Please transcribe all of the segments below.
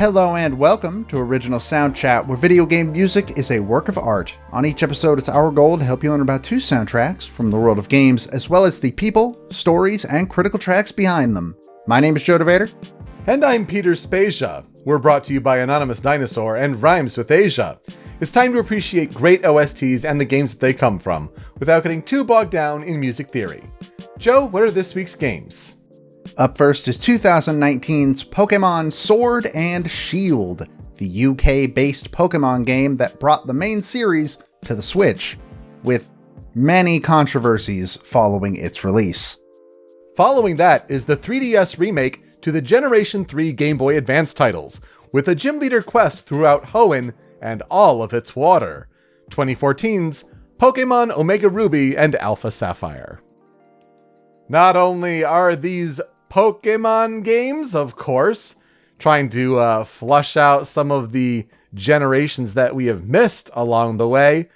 Hello and welcome to Original Soundchat, where video game music is a work of art. On each episode, it's our goal to help you learn about two soundtracks from the world of games, as well as the people, stories, and critical tracks behind them. My name is DeVader. And I'm Peter Spezia. We're brought to you by Anonymous Dinosaur and Rhymes with Asia. It's time to appreciate great OSTs and the games that they come from, without getting too bogged down in music theory. Joe, what are this week's games? Up first is 2019's Pokémon Sword and Shield, the UK-based Pokémon game that brought the main series to the Switch, with many controversies following its release. Following that is the 3DS remake to the Generation 3 Game Boy Advance titles, with a gym leader quest throughout Hoenn and all of its water. 2014's Pokémon Omega Ruby and Alpha Sapphire. Not only are these Pokémon games, of course, trying to flush out some of the generations that we have missed along the way,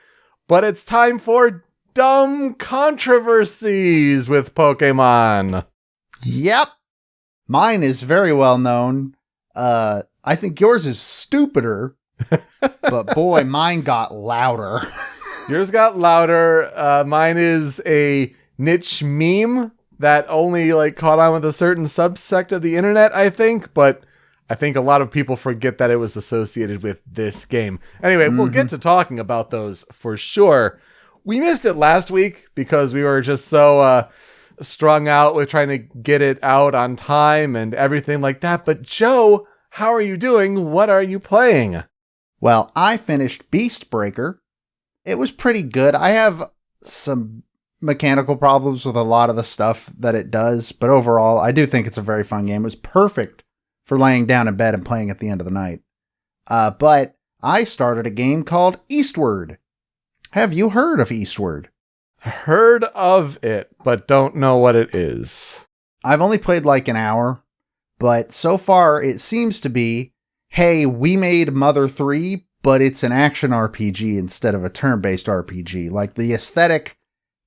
but it's time for dumb controversies with Pokémon. Yep. Mine is very well known. I think yours is stupider, but boy, mine got louder. Yours got louder. Mine is a niche meme that only caught on with a certain subsect of the internet, I think, but I think a lot of people forget that it was associated with this game. Anyway, We'll get to talking about those for sure. We missed it last week because we were just so strung out with trying to get it out on time and everything like that. But Joe, how are you doing? What are you playing? Well, I finished Beast Breaker. It was pretty good. I have some mechanical problems with a lot of the stuff that it does, but overall, I do think it's a very fun game. It was perfect for laying down in bed and playing at the end of the night. But I started a game called Eastward. Have you heard of Eastward? Heard of it, but don't know what it is. I've only played like an hour, but so far it seems to be, hey, we made Mother 3, but it's an action RPG instead of a turn-based RPG. Like, the aesthetic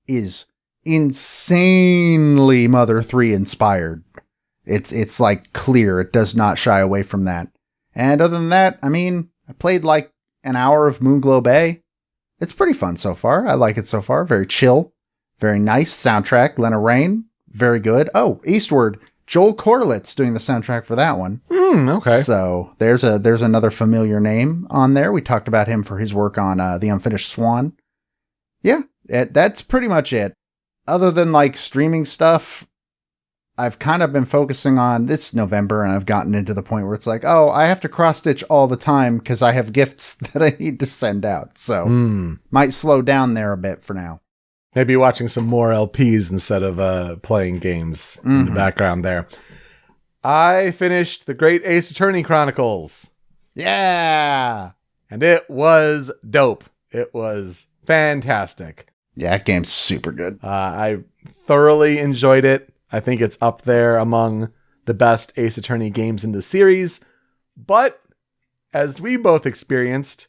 is insanely Mother 3 inspired. It's like clear. It does not shy away from that. And other than that, I mean, I played like an hour of Moonglow Bay. It's pretty fun so far. I like it so far. Very chill. Very nice soundtrack. Lena Raine. Very good. Oh, Eastward. Joel Corlett's doing the soundtrack for that one. Okay. So there's another familiar name on there. We talked about him for his work on The Unfinished Swan. Yeah, that's pretty much it. Other than like streaming stuff, I've kind of been focusing on this November, and I've gotten into the point where it's like, oh, I have to cross-stitch all the time because I have gifts that I need to send out. So might slow down there a bit for now. Maybe watching some more LPs instead of playing games in the background there. I finished The Great Ace Attorney Chronicles. Yeah! And it was dope. It was fantastic. Yeah, that game's super good. I thoroughly enjoyed it. I think it's up there among the best Ace Attorney games in the series. But, as we both experienced,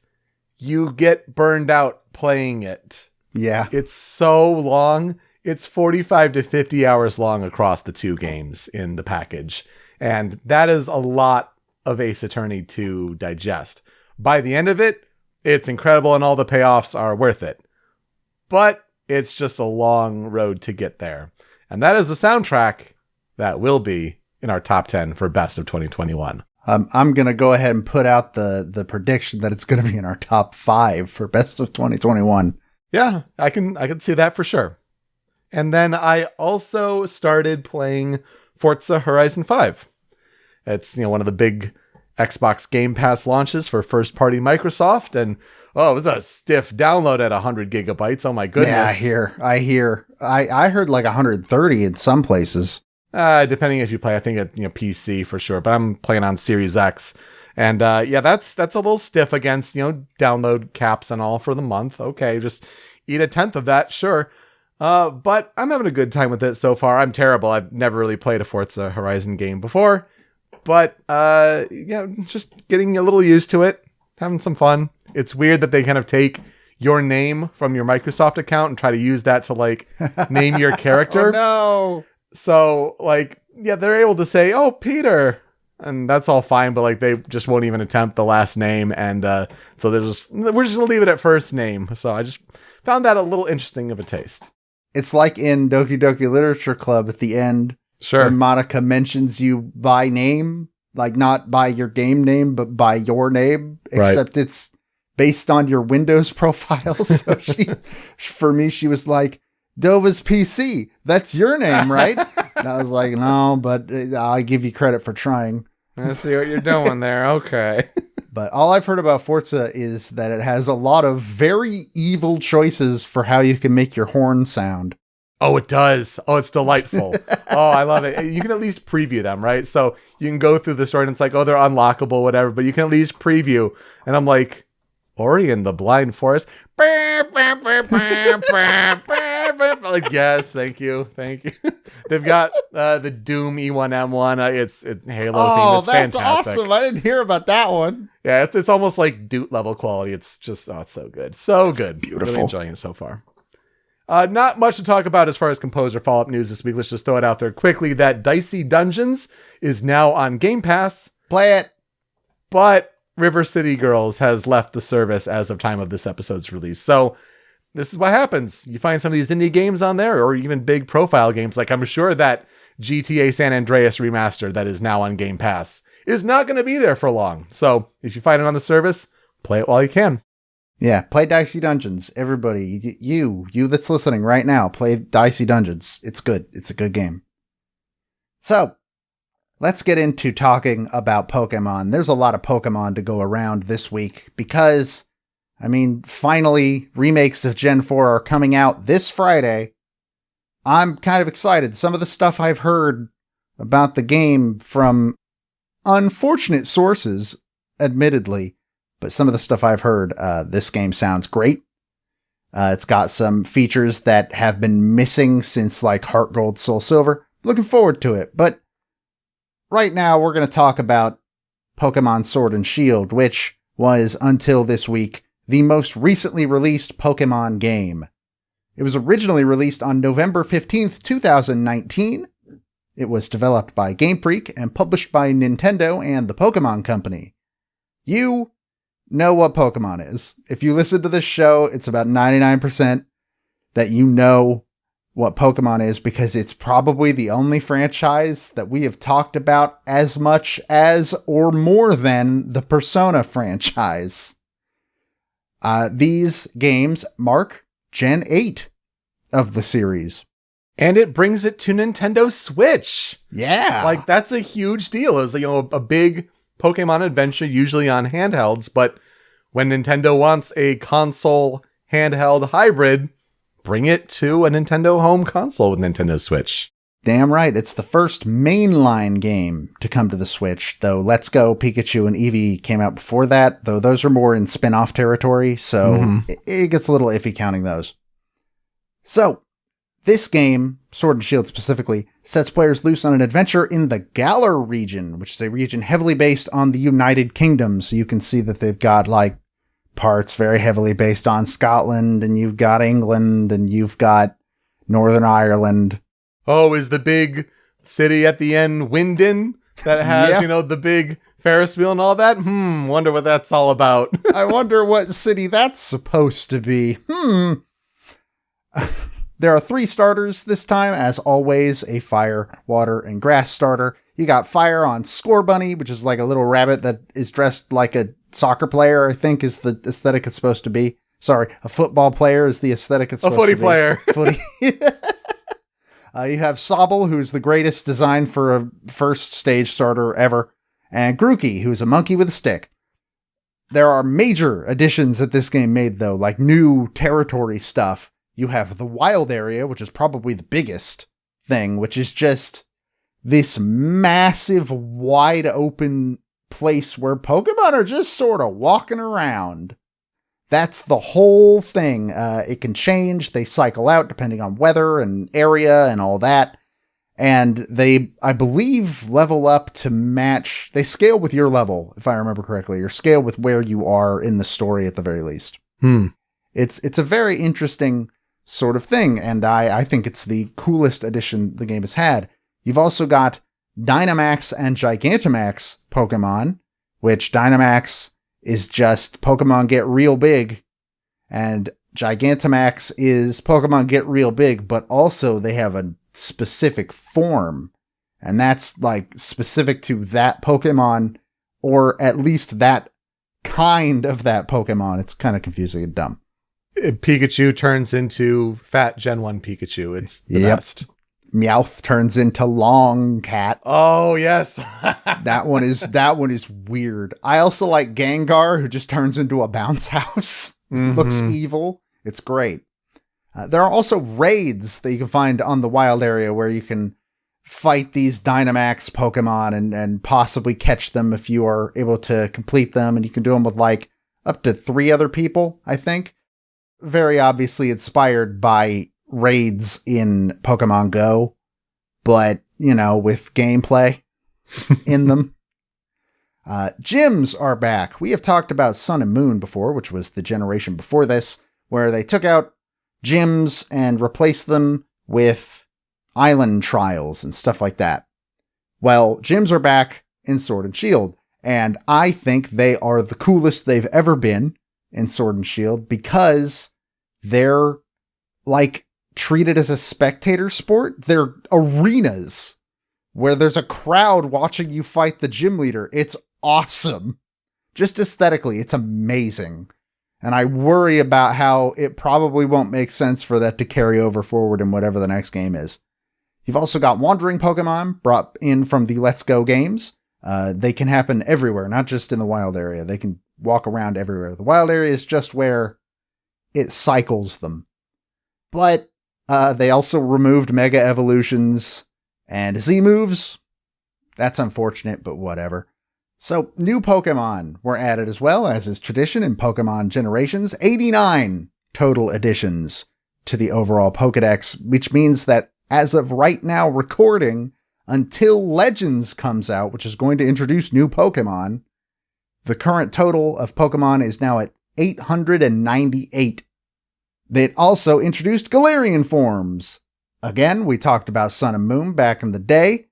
you get burned out playing it. Yeah. It's so long. It's 45 to 50 hours long across the two games in the package. And that is a lot of Ace Attorney to digest. By the end of it, it's incredible and all the payoffs are worth it. But it's just a long road to get there. And that is a soundtrack that will be in our top 10 for best of 2021. I'm going to go ahead and put out the prediction that it's going to be in our top 5 for best of 2021. Yeah, I can see that for sure. And then I also started playing Forza Horizon 5. It's, one of the big Xbox Game Pass launches for first-party Microsoft, and it was a stiff download at 100 gigabytes. Oh my goodness. Yeah, I hear. I heard like 130 in some places. Depending if you play, I think at PC for sure, but I'm playing on Series X. And that's a little stiff against, download caps and all for the month. Okay, just eat a tenth of that, sure. But I'm having a good time with it so far. I'm terrible. I've never really played a Forza Horizon game before. But just getting a little used to it, having some fun. It's weird that they kind of take your name from your Microsoft account and try to use that to name your character. Oh, no. So they're able to say, "Oh, Peter, and that's all fine, but like they just won't even attempt the last name, and so we're just gonna leave it at first name. So I just found that a little interesting of a taste. It's like in Doki Doki Literature Club at the end, Sure, when Monica mentions you by name, like not by your game name, but by your name, except it's based on your Windows profile. So for me, she was like, Dova's PC, that's your name, right? And I was like, no, but I'll give you credit for trying. I see what you're doing there. Okay. But all I've heard about Forza is that it has a lot of very evil choices for how you can make your horn sound. Oh, it does. Oh, it's delightful. Oh, I love it. You can at least preview them, right? So you can go through the story and it's like, oh, they're unlockable, whatever, but you can at least preview. And I'm like, Ori and the Blind Forest. Like, yes, thank you. They've got the Doom E1M1. It's Halo theme. It's that's fantastic. Awesome. I didn't hear about that one. Yeah, it's almost like Doot level quality. It's just, it's so good. So good. Beautiful. Really enjoying it so far. Not much to talk about as far as composer follow-up news this week. Let's just throw it out there quickly that Dicey Dungeons is now on Game Pass. Play it. But River City Girls has left the service as of time of this episode's release. So this is what happens. You find some of these indie games on there, or even big profile games. Like I'm sure that GTA San Andreas remaster that is now on Game Pass is not going to be there for long. So if you find it on the service, play it while you can. Yeah, play Dicey Dungeons. Everybody, you that's listening right now, play Dicey Dungeons. It's good. It's a good game. So, let's get into talking about Pokemon. There's a lot of Pokemon to go around this week because, finally, remakes of Gen 4 are coming out this Friday. I'm kind of excited. Some of the stuff I've heard about the game from unfortunate sources, admittedly, but some of the stuff I've heard, this game sounds great. It's got some features that have been missing since like Heart Gold, Soul Silver. Looking forward to it. But right now we're going to talk about Pokemon Sword and Shield, which was, until this week, the most recently released Pokemon game. It was originally released on November 15th, 2019. It was developed by Game Freak and published by Nintendo and the Pokemon Company. You know what Pokemon is. If you listen to this show, it's about 99% that you know what Pokemon is because it's probably the only franchise that we have talked about as much as or more than the Persona franchise. These games mark Gen 8 of the series. And it brings it to Nintendo Switch. Yeah. Like, that's a huge deal. It's, a big Pokemon adventure, usually on handhelds, but when Nintendo wants a console handheld hybrid, bring it to a Nintendo home console with Nintendo Switch. Damn right. It's the first mainline game to come to the Switch, though Let's Go, Pikachu, and Eevee came out before that, though those are more in spin-off territory, so it gets a little iffy counting those. So, this game, Sword and Shield specifically, sets players loose on an adventure in the Galar region, which is a region heavily based on the United Kingdom. So you can see that they've got like parts very heavily based on Scotland, and you've got England, and you've got Northern Ireland. Oh, is the big city at the end Windin that has, the big Ferris wheel and all that? Wonder what that's all about. I wonder what city that's supposed to be. There are 3 starters this time, as always, a fire, water, and grass starter. You got fire on Score Bunny, which is like a little rabbit that is dressed like a soccer player, I think is the aesthetic it's supposed to be. Sorry, a football player is the aesthetic it's supposed to be. A footy player. You have Sobble, who's the greatest design for a first stage starter ever, and Grookey, who's a monkey with a stick. There are major additions that this game made, though, like new territory stuff. You have the wild area, which is probably the biggest thing, which is just this massive, wide open place where Pokemon are just sort of walking around. That's the whole thing. It can change. They cycle out depending on weather and area and all that. And they, I believe, level up to match. They scale with your level, if I remember correctly, or scale with where you are in the story at the very least. It's a very interesting sort of thing, and I think it's the coolest addition the game has had. You've also got Dynamax and Gigantamax Pokemon, which Dynamax is just Pokemon get real big, and Gigantamax is Pokemon get real big, but also they have a specific form, and that's like specific to that Pokemon, or at least that kind of that Pokemon. It's kind of confusing and dumb. Pikachu turns into fat Gen 1 Pikachu. It's the best. Meowth turns into Long Cat. Oh, yes. That one is weird. I also like Gengar, who just turns into a bounce house. Looks evil. It's great. There are also raids that you can find on the wild area where you can fight these Dynamax Pokemon and possibly catch them if you are able to complete them. And you can do them with like up to 3 other people, I think. Very obviously inspired by raids in Pokemon Go, but, you know, with gameplay in them. Gyms are back. We have talked about Sun and Moon before, which was the generation before this, where they took out gyms and replaced them with island trials and stuff like that. Well, gyms are back in Sword and Shield, and I think they are the coolest they've ever been in Sword and Shield because they're like treated as a spectator sport. They're arenas where there's a crowd watching you fight the gym leader. It's awesome. Just aesthetically, it's amazing. And I worry about how it probably won't make sense for that to carry over forward in whatever the next game is. You've also got wandering Pokemon brought in from the Let's Go games. They can happen everywhere, not just in the wild area. They can walk around everywhere. The wild area is just where it cycles them. But they also removed Mega Evolutions and Z-moves. That's unfortunate, but whatever. So, new Pokemon were added as well, as is tradition in Pokemon generations. 89 total additions to the overall Pokedex, which means that as of right now recording, until Legends comes out, which is going to introduce new Pokemon, the current total of Pokemon is now at 898. They also introduced Galarian forms. Again, we talked about Sun and Moon back in the day.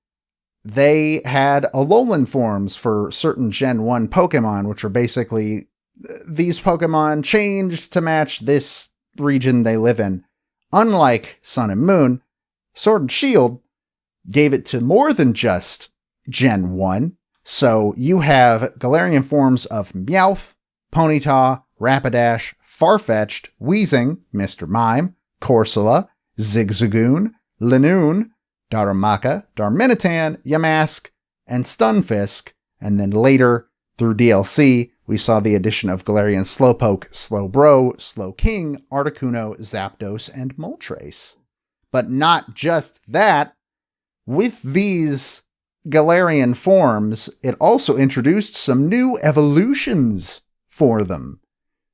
They had Alolan forms for certain Gen 1 Pokemon, which are basically these Pokemon changed to match this region they live in. Unlike Sun and Moon, Sword and Shield gave it to more than just Gen 1. So you have Galarian forms of Meowth, Ponyta, Rapidash, Farfetch'd, Weezing, Mr. Mime, Corsola, Zigzagoon, Linoone, Darumaka, Darmanitan, Yamask, and Stunfisk, and then later, through DLC, we saw the addition of Galarian Slowpoke, Slowbro, Slowking, Articuno, Zapdos, and Moltres. But not just that, with these Galarian forms, it also introduced some new evolutions for them.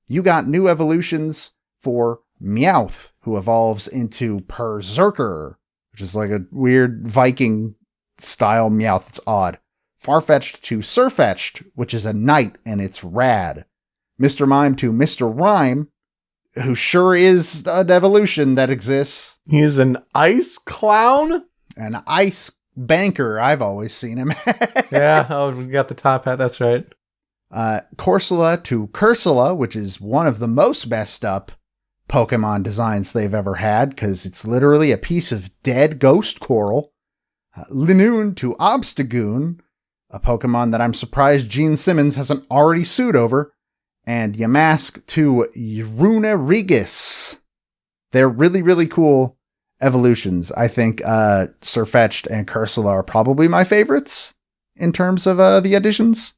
You got new evolutions for Meowth, who evolves into Berserker, which is like a weird Viking-style Meowth. It's odd. Farfetch'd to Sirfetch'd, which is a knight, and it's rad. Mr. Mime to Mr. Rhyme, who sure is an evolution that exists. He's an ice clown? An ice banker, I've always seen him as. Yeah, oh, we got the top hat, that's right. Corsola to Cursula, which is one of the most messed up Pokemon designs they've ever had, because it's literally a piece of dead ghost coral. Linoone to Obstagoon, a Pokemon that I'm surprised Gene Simmons hasn't already sued over. And Yamask to Runerigus. They're really, really cool evolutions. I think Sirfetch'd and Cursula are probably my favorites in terms of the additions.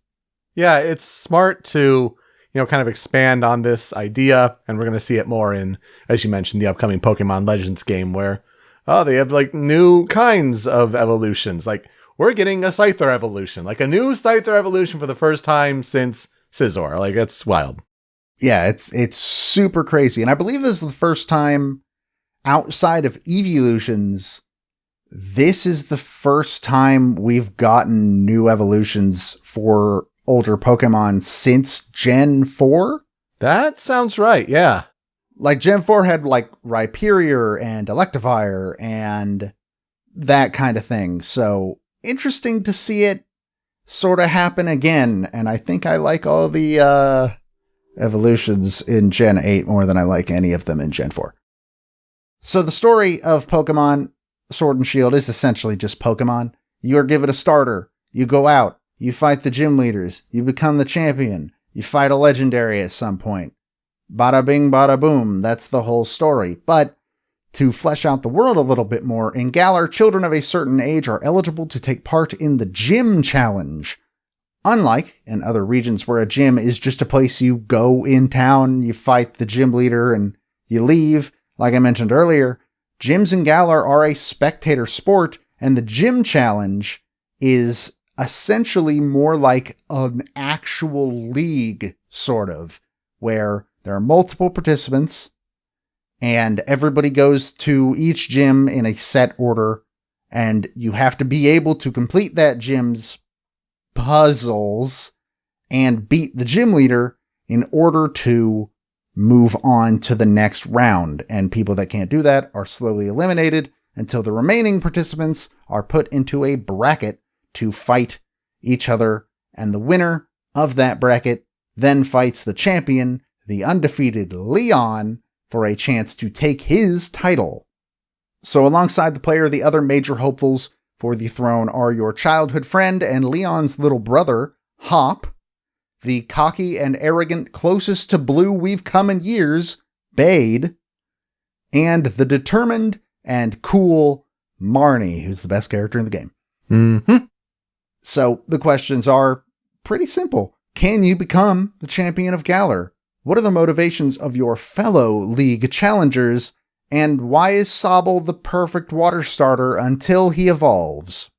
Yeah, it's smart to, kind of expand on this idea, and we're going to see it more in, as you mentioned, the upcoming Pokemon Legends game where, they have like new kinds of evolutions. Like, we're getting a Scyther evolution, like a new Scyther evolution for the first time since Scizor. Like, it's wild. Yeah, it's super crazy. And I believe this is the first time outside of evolutions, this is the first time we've gotten new evolutions for older Pokemon since Gen 4? That sounds right, yeah. Like, Gen 4 had, like, Rhyperior and Electivire and that kind of thing. So, interesting to see it sort of happen again. And I think I like all the evolutions in Gen 8 more than I like any of them in Gen 4. So the story of Pokemon Sword and Shield is essentially just Pokemon. You are given a starter. You go out. You fight the gym leaders. You become the champion. You fight a legendary at some point. Bada bing, bada boom. That's the whole story. But to flesh out the world a little bit more, in Galar, children of a certain age are eligible to take part in the Gym Challenge. Unlike in other regions where a gym is just a place you go in town, you fight the gym leader, and you leave, like I mentioned earlier, gyms in Galar are a spectator sport, and the Gym Challenge is essentially more like an actual league, sort of, where there are multiple participants, and everybody goes to each gym in a set order, and you have to be able to complete that gym's puzzles and beat the gym leader in order to move on to the next round. And people that can't do that are slowly eliminated until the remaining participants are put into a bracket to fight each other, and the winner of that bracket then fights the champion, the undefeated Leon, for a chance to take his title. So alongside the player, the other major hopefuls for the throne are your childhood friend and Leon's little brother, Hop, the cocky and arrogant closest to blue we've come in years, Bade, and the determined and cool Marnie, who's the best character in the game. Mm-hmm. So the questions are pretty simple. Can you become the champion of Galar? What are the motivations of your fellow league challengers? And why is Sobble the perfect water starter until he evolves?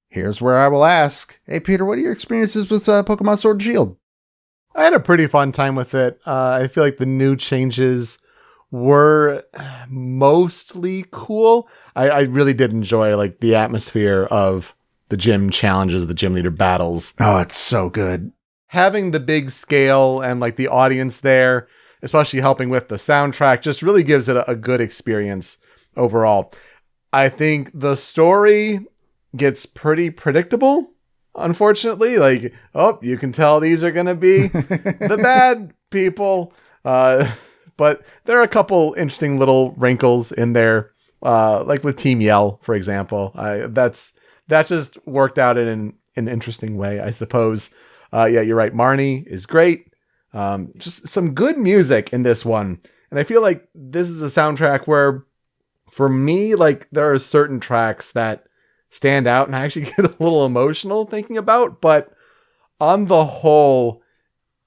Here's where I will ask, hey Peter, what are your experiences with Pokemon Sword and Shield? I had a pretty fun time with it. I feel like the new changes were mostly cool. I really did enjoy like the atmosphere of the gym challenges, the gym leader battles. Oh, it's so good. Having the big scale and like the audience there, especially helping with the soundtrack, just really gives it a good experience overall. I think the story gets pretty predictable, unfortunately. Like, oh, you can tell these are going to be the bad people. But there are a couple interesting little wrinkles in there, like with Team Yell, for example. That just worked out in an interesting way, I suppose. Yeah, you're right. Marnie is great. Just some good music in this one. And I feel like this is a soundtrack where, for me, like there are certain tracks that stand out and I actually get a little emotional thinking about. But on the whole,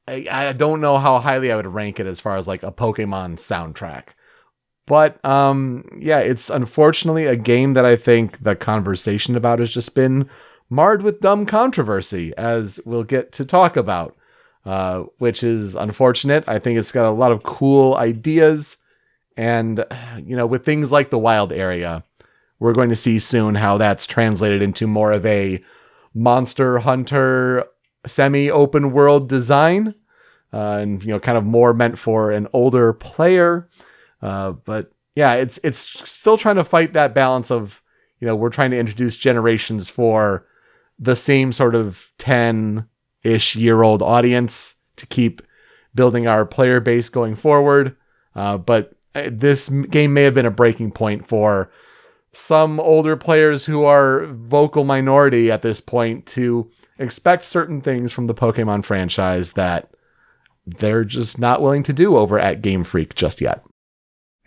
I don't know how highly I would rank it as far as like a Pokemon soundtrack. But yeah, it's unfortunately a game that I think the conversation about has just been marred with dumb controversy, as we'll get to talk about, which is unfortunate. I think it's got a lot of cool ideas. And, you know, with things like the wild area, we're going to see soon how that's translated into more of a Monster Hunter semi-open world design. And, you know, kind of more meant for an older player. But yeah, it's still trying to fight that balance of, you know, we're trying to introduce generations for the same sort of 10-ish year old audience to keep building our player base going forward. But this game may have been a breaking point for some older players who are vocal minority at this point to expect certain things from the Pokemon franchise that they're just not willing to do over at Game Freak just yet.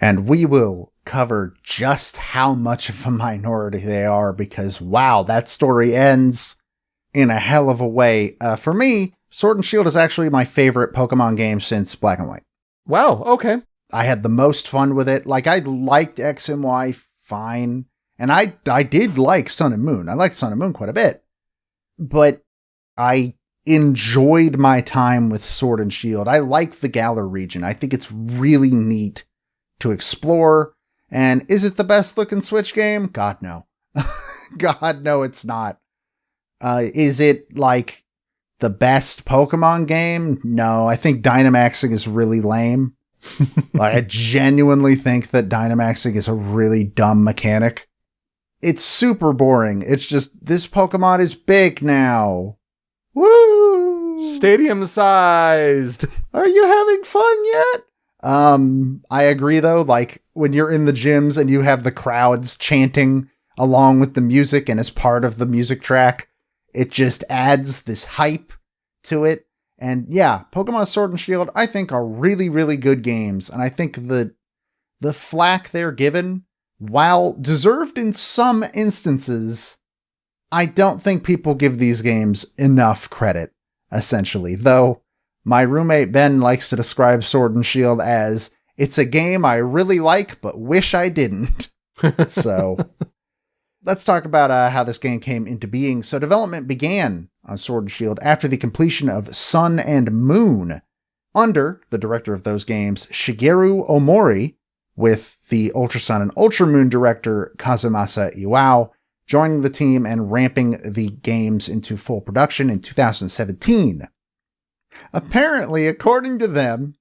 And we will cover just how much of a minority they are, because wow, that story ends in a hell of a way. For me, Sword and Shield is actually my favorite Pokemon game since Black and White. Wow, okay. I had the most fun with it. Like, I liked X and Y fine, and I did like Sun and Moon. I liked Sun and Moon quite a bit. But I enjoyed my time with Sword and Shield. I like the Galar region. I think it's really neat to explore. And is it the best looking Switch game? God, no. God, no, it's not. Is it like the best Pokemon game? No, I think Dynamaxing is really lame. Like, I genuinely think that Dynamaxing is a really dumb mechanic. It's super boring. It's just, this Pokemon is big now. Woo! Stadium sized. Are you having fun yet? I agree though, like when you're in the gyms and you have the crowds chanting along with the music and as part of the music track, it just adds this hype to it. And yeah, Pokemon Sword and Shield, I think are really, really good games. And I think the flack they're given, while deserved in some instances, I don't think people give these games enough credit, essentially. Though my roommate Ben likes to describe Sword and Shield as, it's a game I really like, but wish I didn't. So let's talk about how this game came into being. So development began on Sword and Shield after the completion of Sun and Moon, under the director of those games, Shigeru Omori, with the Ultra Sun and Ultra Moon director Kazumasa Iwao joining the team and ramping the games into full production in 2017. Apparently, according to them,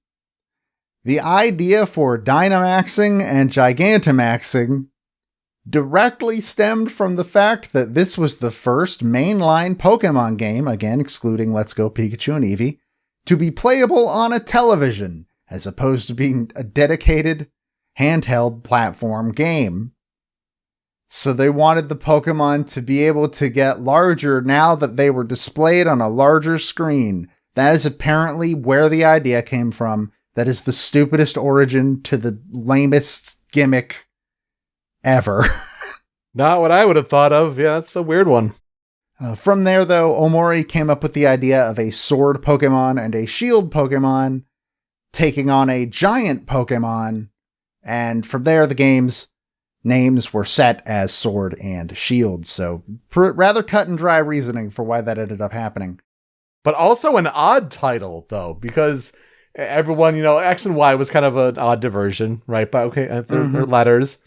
the idea for Dynamaxing and Gigantamaxing directly stemmed from the fact that this was the first mainline Pokemon game, again excluding Let's Go Pikachu and Eevee, to be playable on a television, as opposed to being a dedicated handheld platform game. So they wanted the Pokemon to be able to get larger now that they were displayed on a larger screen. That is apparently where the idea came from. That is the stupidest origin to the lamest gimmick ever. Not what I would have thought of. Yeah, that's a weird one. From there, though, Omori came up with the idea of a sword Pokemon and a shield Pokemon taking on a giant Pokemon. And from there, the game's names were set as Sword and Shield. So rather cut and dry reasoning for why that ended up happening. But also an odd title, though, because everyone, X and Y was kind of an odd diversion, right? But okay, they're letters.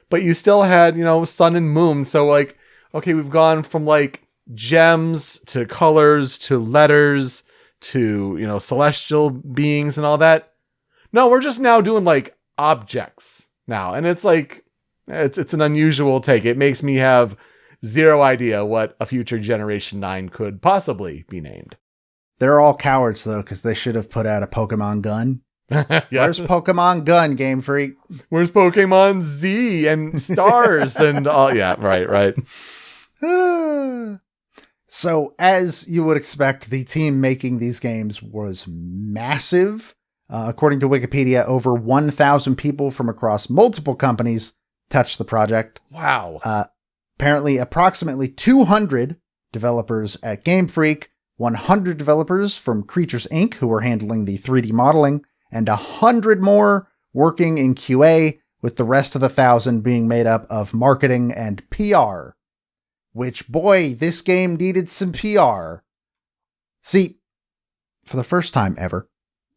But you still had, Sun and Moon. So like, okay, we've gone from like gems to colors to letters to, celestial beings and all that. No, we're just now doing like objects now. And it's like, it's an unusual take. It makes me have zero idea what a future Generation 9 could possibly be named. They're all cowards, though, because they should have put out a Pokemon Gun. Yeah. Where's Pokemon Gun, Game Freak? Where's Pokemon Z and Stars and all? Yeah, right. So, as you would expect, the team making these games was massive. According to Wikipedia, over 1,000 people from across multiple companies touched the project. Wow. Apparently, approximately 200 developers at Game Freak, 100 developers from Creatures Inc., who were handling the 3D modeling, and 100 more working in QA, with the rest of the 1,000 being made up of marketing and PR. Which, boy, this game needed some PR. See, for the first time ever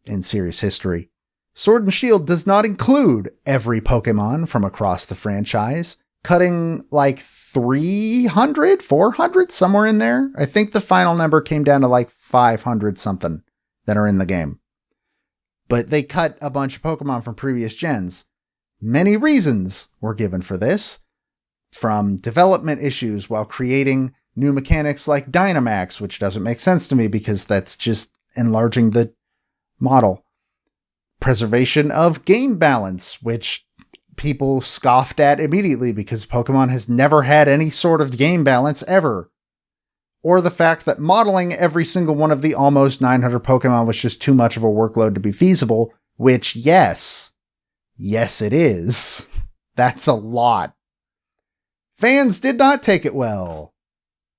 in series history, Sword and Shield does not include every Pokemon from across the franchise, cutting like 300, 400, somewhere in there. I think the final number came down to like 500 something that are in the game. But they cut a bunch of Pokemon from previous gens. Many reasons were given for this, from development issues while creating new mechanics like Dynamaxed, which doesn't make sense to me because that's just enlarging the model. Preservation of game balance, which people scoffed at immediately because Pokemon has never had any sort of game balance ever. Or the fact that modeling every single one of the almost 900 Pokemon was just too much of a workload to be feasible, which, yes it is. That's a lot. Fans did not take it well.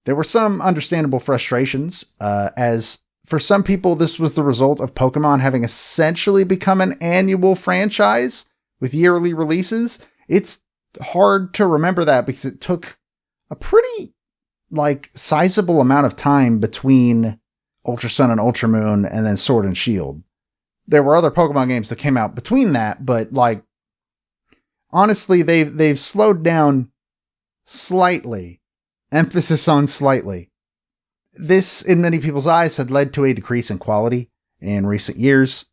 There were some understandable frustrations, as for some people this was the result of Pokemon having essentially become an annual franchise with yearly releases. It's hard to remember that because it took a pretty sizable amount of time between Ultra Sun and Ultra Moon and then Sword and Shield. There were other Pokemon games that came out between that, but honestly, they've slowed down slightly. Emphasis on slightly. This, in many people's eyes, had led to a decrease in quality in recent years.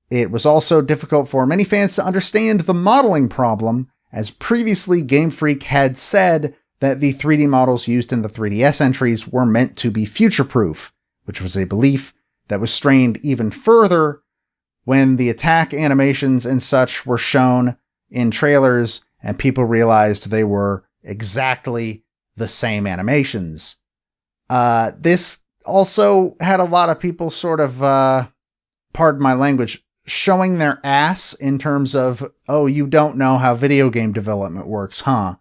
It was also difficult for many fans to understand the modeling problem, as previously Game Freak had said that the 3D models used in the 3DS entries were meant to be future-proof, which was a belief that was strained even further when the attack animations and such were shown in trailers and people realized they were exactly the same animations. This also had a lot of people sort of, pardon my language, showing their ass in terms of, oh, you don't know how video game development works, huh?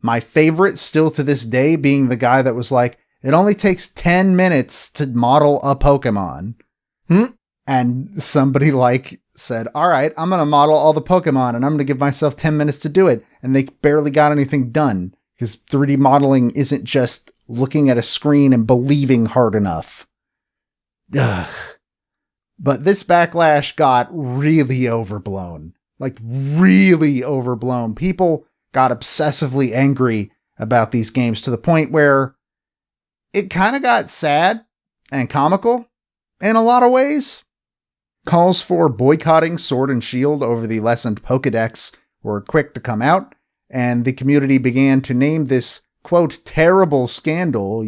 My favorite still to this day being the guy that was like, it only takes 10 minutes to model a Pokemon. And somebody like said, all right, I'm going to model all the Pokemon and I'm going to give myself 10 minutes to do it. And they barely got anything done because 3D modeling isn't just looking at a screen and believing hard enough. Ugh. But this backlash got really overblown. Like, really overblown. People got obsessively angry about these games to the point where it kind of got sad and comical in a lot of ways. Calls for boycotting Sword and Shield over the lessened Pokedex were quick to come out, and the community began to name this, quote, terrible scandal,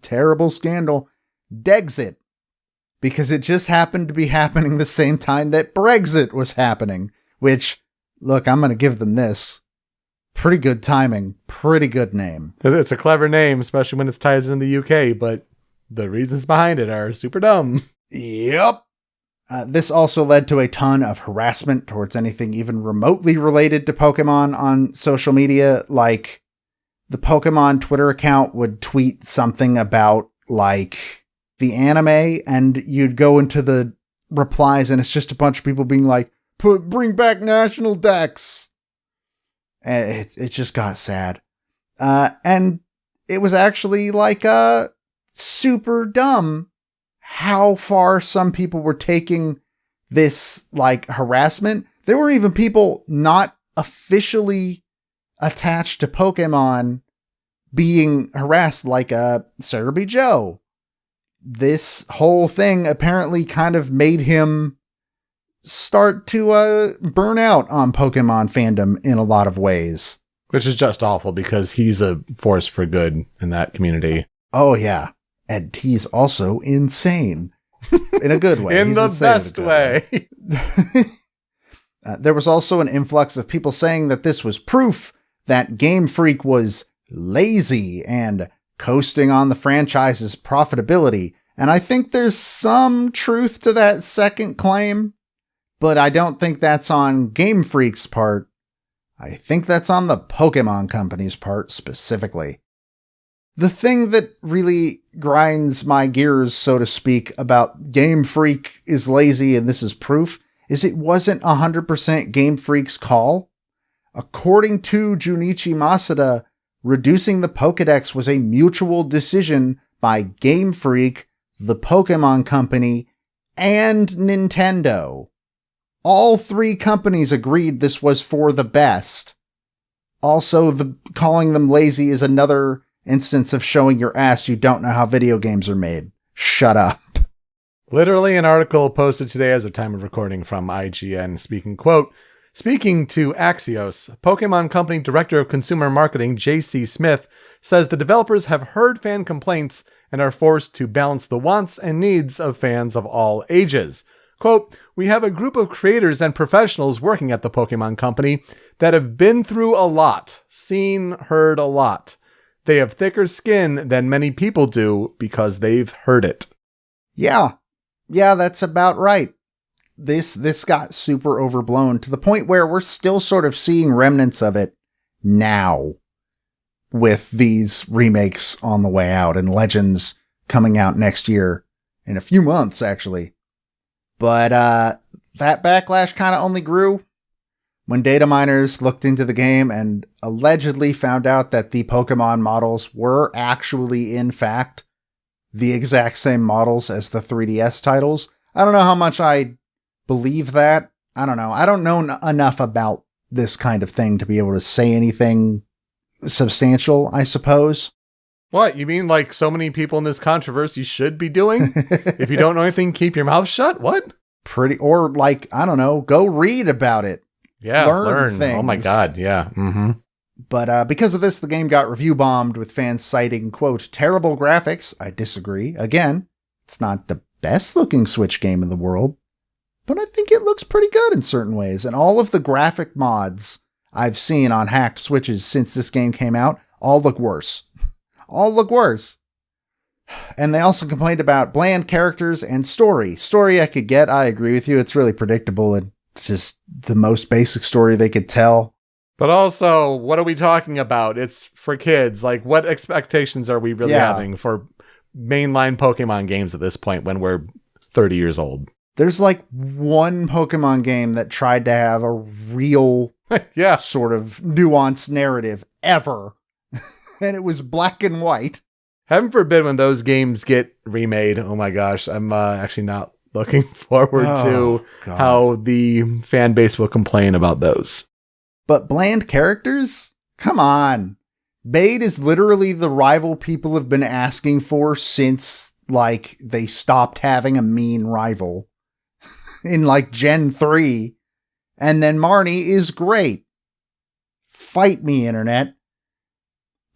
terrible scandal, Dexit, because it just happened to be happening the same time that Brexit was happening, which, look, I'm going to give them this. Pretty good timing, pretty good name. It's a clever name, especially when it's ties in the UK, but the reasons behind it are super dumb. Yep. This also led to a ton of harassment towards anything even remotely related to Pokemon on social media. Like, the Pokemon Twitter account would tweet something about, like, the anime, and you'd go into the replies, and it's just a bunch of people being like, bring back National Dex! And it just got sad. And it was actually, like, super dumb how far some people were taking this, like, harassment. There were even people not officially attached to Pokemon being harassed, like Cerebi Joe. This whole thing apparently kind of made him start to burn out on Pokemon fandom in a lot of ways. Which is just awful because he's a force for good in that community. Oh, yeah. And he's also insane. In a good way. In the best way. There was also an influx of people saying that this was proof that Game Freak was lazy and coasting on the franchise's profitability. And I think there's some truth to that second claim, but I don't think that's on Game Freak's part. I think that's on the Pokemon Company's part specifically. The thing that really grinds my gears, so to speak, about Game Freak is lazy and this is proof, is it wasn't 100% Game Freak's call. According to Junichi Masuda, reducing the Pokedex was a mutual decision by Game Freak, the Pokemon Company, and Nintendo. All three companies agreed this was for the best. Also, calling them lazy is another instance of showing your ass you don't know how video games are made. Shut up. Literally an article posted today as of time of recording from IGN speaking to Axios, Pokemon Company Director of Consumer Marketing J.C. Smith says the developers have heard fan complaints and are forced to balance the wants and needs of fans of all ages. Quote, we have a group of creators and professionals working at the Pokemon Company that have been through a lot, seen, heard a lot. They have thicker skin than many people do because they've heard it. Yeah, that's about right. This got super overblown to the point where we're still sort of seeing remnants of it now with these remakes on the way out and Legends coming out next year in a few months, actually. But that backlash kind of only grew when data miners looked into the game and allegedly found out that the Pokemon models were actually, in fact, the exact same models as the 3DS titles. I don't know how much I believe that. I don't know. I don't know enough about this kind of thing to be able to say anything substantial, I suppose. What? You mean like so many people in this controversy should be doing? If you don't know anything, keep your mouth shut? What? Or like, I don't know, go read about it. Yeah, learn. Things. Oh my God, yeah. Mm-hmm. But because of this, the game got review bombed with fans citing, quote, terrible graphics. I disagree. Again, it's not the best looking Switch game in the world, but I think it looks pretty good in certain ways. And all of the graphic mods I've seen on hacked Switches since this game came out all look worse. All look worse. And they also complained about bland characters and story. Story I could get. I agree with you. It's really predictable and it's just the most basic story they could tell. But also, what are we talking about? It's for kids. Like, what expectations are we really having for mainline Pokemon games at this point when we're 30 years old? There's like one Pokemon game that tried to have a real sort of nuanced narrative ever. And it was black and white. Heaven forbid when those games get remade. Oh my gosh. I'm actually not looking forward to how the fan base will complain about those. But bland characters? Come on. Bade is literally the rival people have been asking for since, like, they stopped having a mean rival in, like, Gen 3. And then Marnie is great. Fight me, Internet.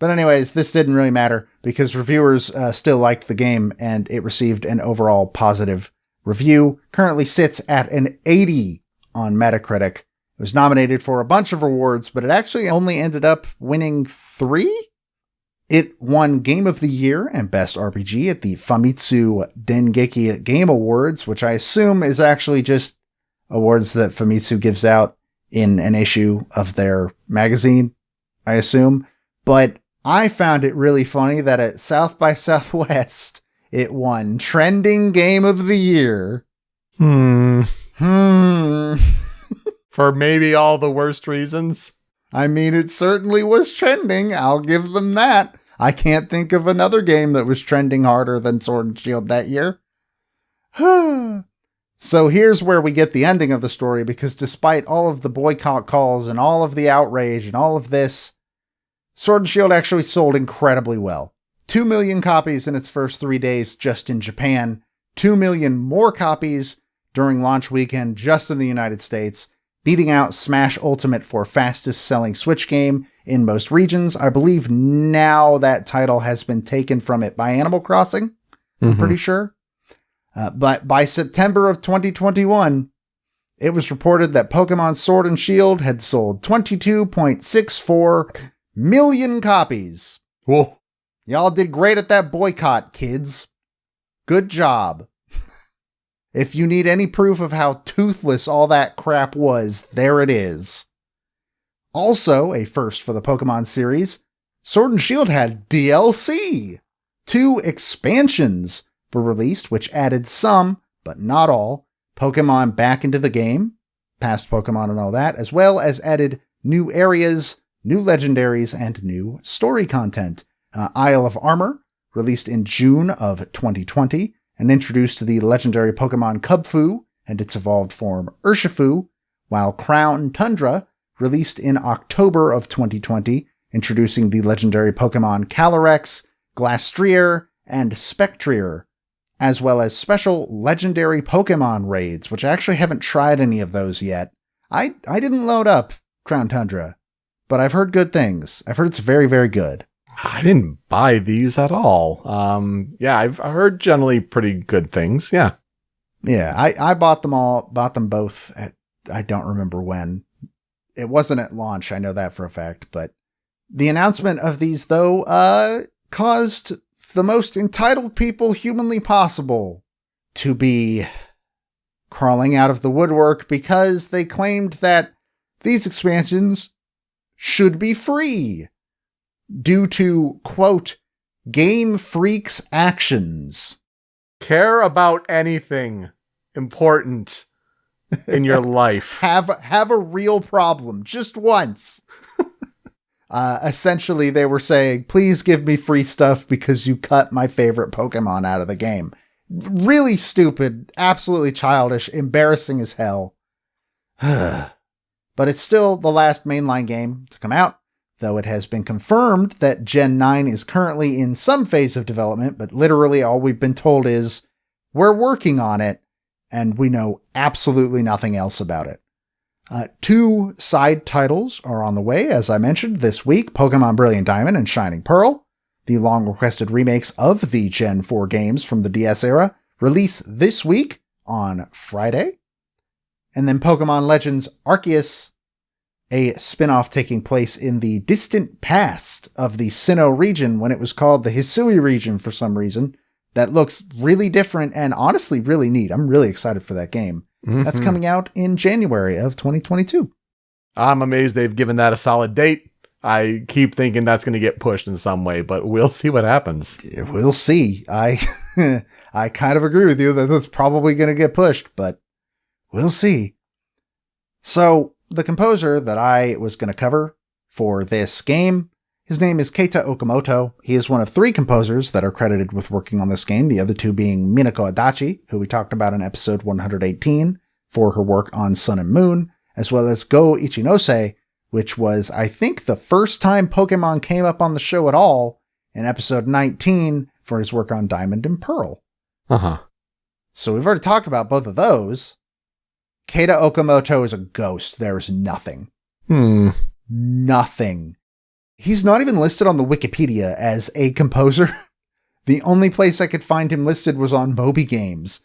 But anyways, this didn't really matter because reviewers still liked the game and it received an overall positive review. Currently sits at an 80 on Metacritic. It was nominated for a bunch of awards, but it actually only ended up winning 3. It won Game of the Year and Best RPG at the Famitsu Dengeki Game Awards, which I assume is actually just awards that Famitsu gives out in an issue of their magazine, I assume. But I found it really funny that at South by Southwest, it won Trending Game of the Year. For maybe all the worst reasons. I mean, it certainly was trending. I'll give them that. I can't think of another game that was trending harder than Sword and Shield that year. So here's where we get the ending of the story, because despite all of the boycott calls and all of the outrage and all of this, Sword and Shield actually sold incredibly well. 2 million copies in its first 3 days just in Japan. 2 million more copies during launch weekend just in the United States, beating out Smash Ultimate for fastest selling Switch game in most regions. I believe now that title has been taken from it by Animal Crossing. I'm pretty sure. But by September of 2021, it was reported that Pokemon Sword and Shield had sold 22.64 million copies. Whoa. Y'all did great at that boycott, kids. Good job. If you need any proof of how toothless all that crap was, there it is. Also, a first for the Pokemon series, Sword and Shield had DLC. 2 expansions were released, which added some, but not all, Pokemon back into the game, past Pokemon and all that, as well as added new areas, new legendaries, and new story content. Isle of Armor, released in June of 2020, and introduced the legendary Pokemon Kubfu and its evolved form Urshifu, while Crown Tundra, released in October of 2020, introducing the legendary Pokemon Calyrex, Glastrier, and Spectrier, as well as special legendary Pokemon raids, which I actually haven't tried any of those yet. I didn't load up Crown Tundra, but I've heard good things. I've heard it's very, very good. I didn't buy these at all. I've heard generally pretty good things. Yeah. Yeah, I bought them both at, I don't remember when. It wasn't at launch, I know that for a fact, but the announcement of these, though, caused the most entitled people humanly possible to be crawling out of the woodwork because they claimed that these expansions should be free due to, quote, Game Freak's actions. Care about anything important in your life. Have a real problem just once. Essentially, they were saying, please give me free stuff because you cut my favorite Pokemon out of the game. Really stupid, absolutely childish, embarrassing as hell. But it's still the last mainline game to come out, though it has been confirmed that Gen 9 is currently in some phase of development, but literally all we've been told is, we're working on it, and we know absolutely nothing else about it. Two side titles are on the way, as I mentioned this week, Pokemon Brilliant Diamond and Shining Pearl, the long-requested remakes of the Gen 4 games from the DS era, release this week on Friday. And then Pokemon Legends Arceus, a spin-off taking place in the distant past of the Sinnoh region when it was called the Hisui region for some reason. That looks really different and honestly really neat. I'm really excited for that game. Mm-hmm. That's coming out in January of 2022. I'm amazed they've given that a solid date. I keep thinking that's going to get pushed in some way, but we'll see what happens. We'll see. I kind of agree with you that that's probably going to get pushed, but we'll see. So the composer that I was going to cover for this game, his name is Keita Okamoto. He is one of 3 composers that are credited with working on this game, the other 2 being Minako Adachi, who we talked about in episode 118 for her work on Sun and Moon, as well as Go Ichinose, which was, I think, the first time Pokemon came up on the show at all, in episode 19 for his work on Diamond and Pearl. Uh-huh. So we've already talked about both of those. Keita Okamoto is a ghost. There's nothing. Nothing. He's not even listed on the Wikipedia as a composer. The only place I could find him listed was on Moby Games.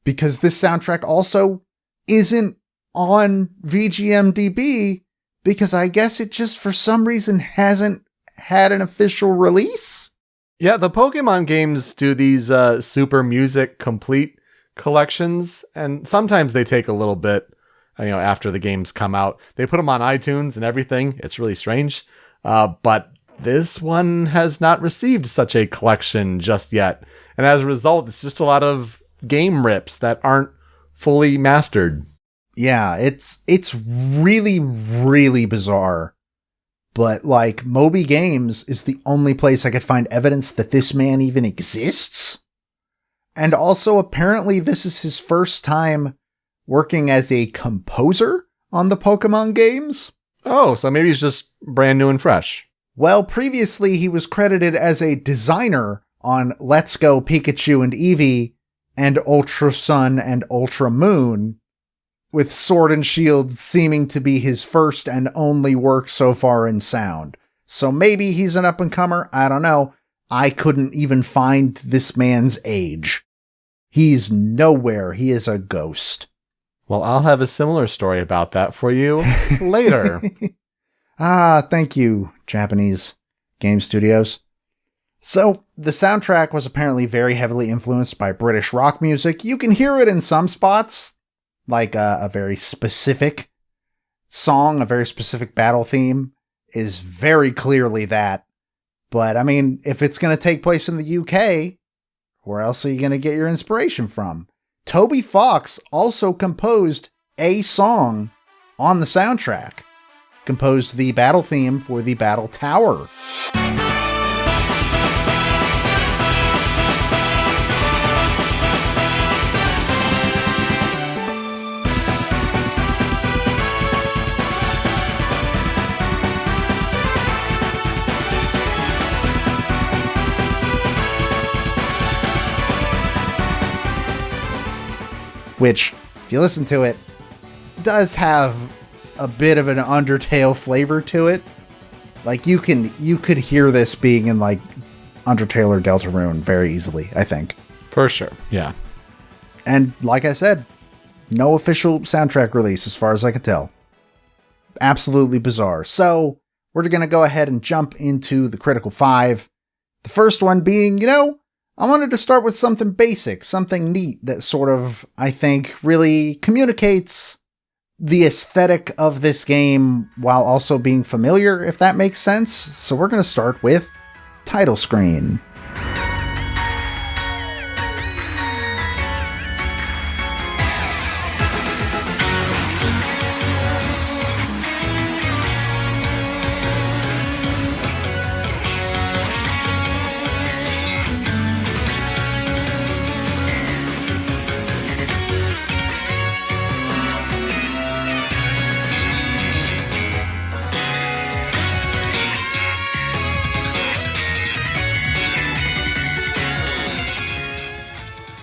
Because this soundtrack also isn't on VGMDB, because I guess it just for some reason hasn't had an official release. Yeah, the Pokemon games do these Super Music Complete collections, and sometimes they take a little bit, after the games come out. They put them on iTunes and everything. It's really strange. But this one has not received such a collection just yet. And as a result, it's just a lot of game rips that aren't fully mastered. Yeah, it's really, really bizarre. But Moby Games is the only place I could find evidence that this man even exists. And also, apparently, this is his first time working as a composer on the Pokemon games. Oh, so maybe he's just brand new and fresh. Well, previously he was credited as a designer on Let's Go Pikachu and Eevee and Ultra Sun and Ultra Moon, with Sword and Shield seeming to be his first and only work so far in sound. So maybe he's an up-and-comer, I don't know. I couldn't even find this man's age. He's nowhere, he is a ghost. Well, I'll have a similar story about that for you later. Thank you, Japanese game studios. So, the soundtrack was apparently very heavily influenced by British rock music. You can hear it in some spots, like a very specific song, a very specific battle theme is very clearly that. But, I mean, if it's going to take place in the UK, where else are you going to get your inspiration from? Toby Fox also composed a song on the soundtrack. Composed the battle theme for the Battle Tower. Which, if you listen to it, does have a bit of an Undertale flavor to it. You could hear this being in Undertale or Deltarune very easily, I think. For sure, yeah. And like I said, no official soundtrack release as far as I can tell. Absolutely bizarre. So, we're going to go ahead and jump into the Critical 5. The first one being, I wanted to start with something basic, something neat that sort of, I think, really communicates the aesthetic of this game while also being familiar, if that makes sense. So we're going to start with title screen.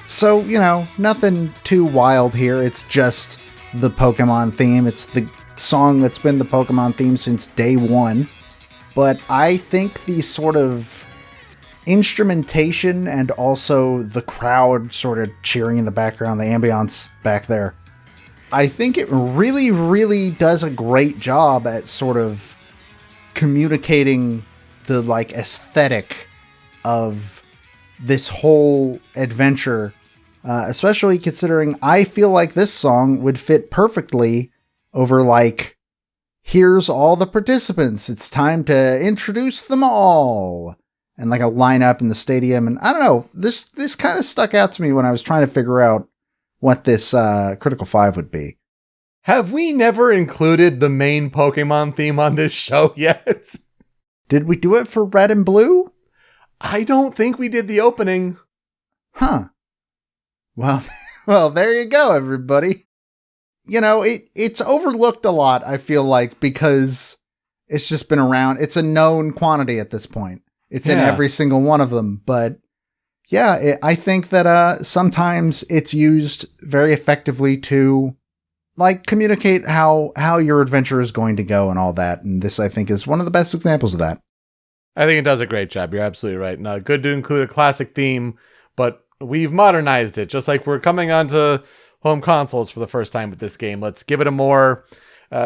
So, nothing too wild here. It's just the Pokemon theme. It's the song that's been the Pokemon theme since day one. But I think the sort of instrumentation and also the crowd sort of cheering in the background, the ambiance back there, I think it really, really does a great job at sort of communicating the like aesthetic of this whole adventure, especially considering I feel like this song would fit perfectly over like, here's all the participants, it's time to introduce them all, and like a lineup in the stadium. And I don't know, this kind of stuck out to me when I was trying to figure out what this Critical 5 would be. Have we never included the main Pokemon theme on this show yet? Did we do it for Red and Blue? I don't think we did the opening. Huh. Well, there you go, everybody. You know, it's overlooked a lot, I feel like, because it's just been around. It's a known quantity at this point. It's in every single one of them. But yeah, I think that sometimes it's used very effectively to like communicate how your adventure is going to go and all that. And this, I think, is one of the best examples of that. I think it does a great job. You're absolutely right. Now, good to include a classic theme, but we've modernized it. Just like we're coming onto home consoles for the first time with this game. Let's give it a more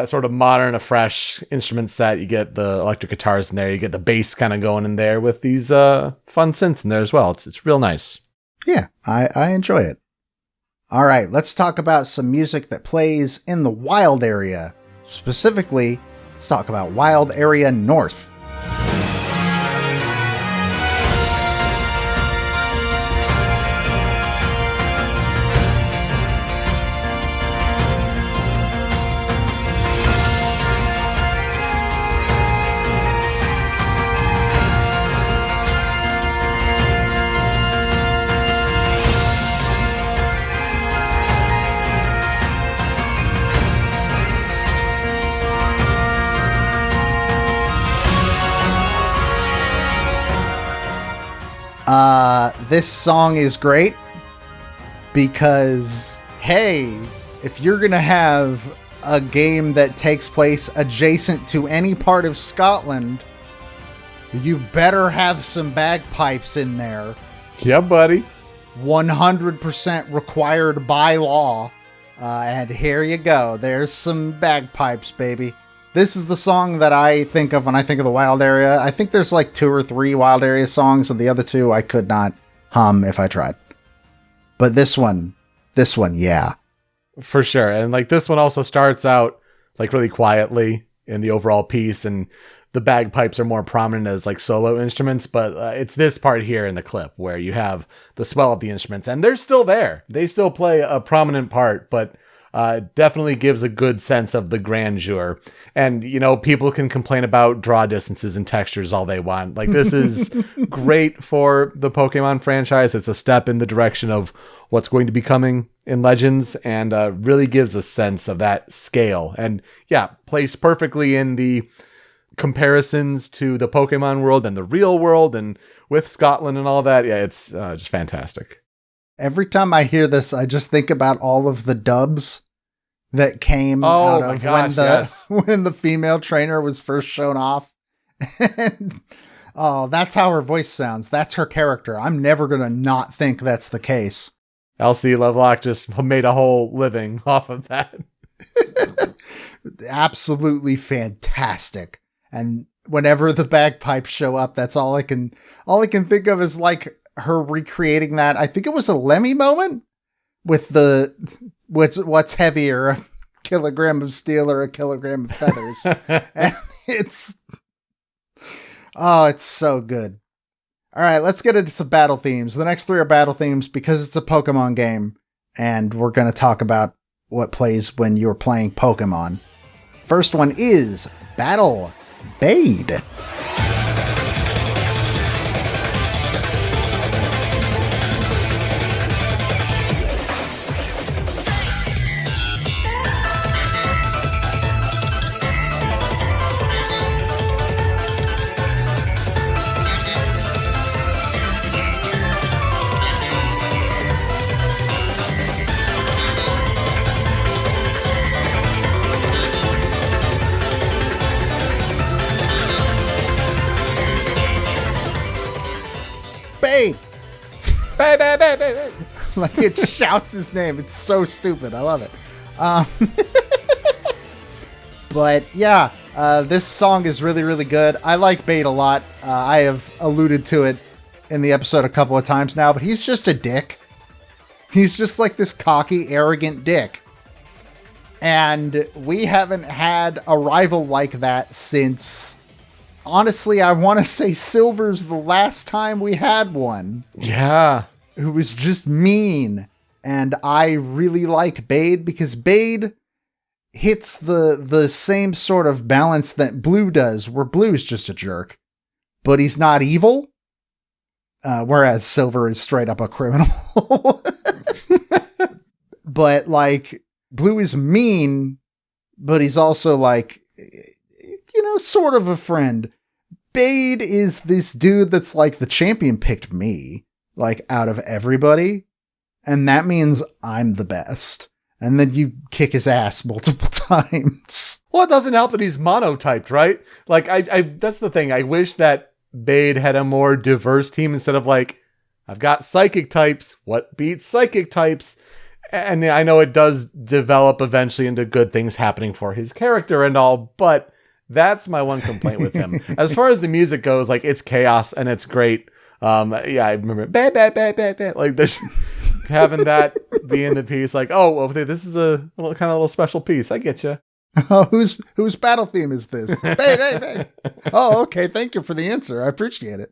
sort of modern, a fresh instrument set. You get the electric guitars in there. You get the bass kind of going in there with these fun synths in there as well. It's real nice. Yeah, I enjoy it. All right, let's talk about some music that plays in the Wild Area. Specifically, let's talk about Wild Area North. This song is great because, hey, if you're going to have a game that takes place adjacent to any part of Scotland, you better have some bagpipes in there. Yeah, buddy. 100% required by law. And here you go. There's some bagpipes, baby. This is the song that I think of when I think of the Wild Area. I think there's like 2 or 3 Wild Area songs, and the other 2 I could not hum if I tried. But this one, yeah. For sure. And like this one also starts out like really quietly in the overall piece, and the bagpipes are more prominent as like solo instruments, but it's this part here in the clip where you have the swell of the instruments, and they're still there. They still play a prominent part, but definitely gives a good sense of the grandeur. And, you know, people can complain about draw distances and textures all they want. Like, this is great for the Pokemon franchise. It's a step in the direction of what's going to be coming in Legends, and really gives a sense of that scale. And yeah, plays perfectly in the comparisons to the Pokemon world and the real world, and with Scotland and all that. Yeah, it's just fantastic. Every time I hear this, I just think about all of the dubs that came out of when the female trainer was first shown off. And that's how her voice sounds. That's her character. I'm never going to not think that's the case. Elsie Lovelock just made a whole living off of that. Absolutely fantastic. And whenever the bagpipes show up, that's all I can think of is like her recreating that. I think it was a Lemmy moment with the what's heavier, a kilogram of steel or a kilogram of feathers. And it's so good. All right, let's get into some battle themes. The next 3 are battle themes because it's a Pokemon game, and we're going to talk about what plays when you're playing Pokemon. First one is Battle Bade. Bade! Bade, Bade, Bade, Bade, Bade. Like it shouts his name. It's so stupid. I love it. But yeah, this song is really, really good. I like Bade a lot. I have alluded to it in the episode a couple of times now, but he's just a dick. He's just like this cocky, arrogant dick. And we haven't had a rival like that since, honestly, I want to say Silver's the last time we had one. Yeah. Who was just mean. And I really like Bade because Bade hits the same sort of balance that Blue does, where Blue's just a jerk, but he's not evil. Whereas Silver is straight up a criminal. But like, Blue is mean, but he's also like, sort of a friend. Bade is this dude that's like, the champion picked me, like, out of everybody. And that means I'm the best. And then you kick his ass multiple times. Well, it doesn't help that he's monotyped, right? Like, I that's the thing. I wish that Bade had a more diverse team instead of like, I've got psychic types. What beats psychic types? And I know it does develop eventually into good things happening for his character and all, but that's my one complaint with him. As far as the music goes, like, it's chaos and it's great. Yeah, I remember bah, bah, bah, bah, bah, like this, having that be in the piece, like, oh, well, this is a little special piece. I get you. Oh, whose battle theme is this? Hey. Oh, okay. Thank you for the answer. I appreciate it.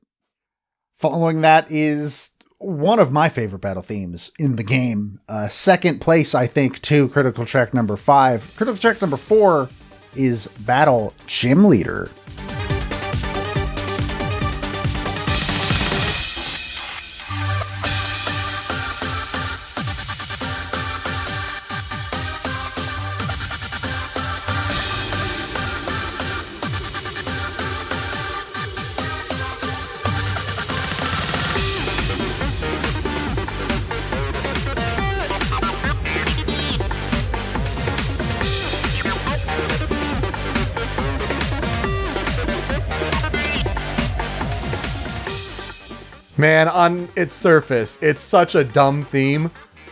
Following that is one of my favorite battle themes in the game. Second place, I think, to Critical Track number 5. Critical Track number 4 is Battle Gym Leader. Man, on its surface, it's such a dumb theme,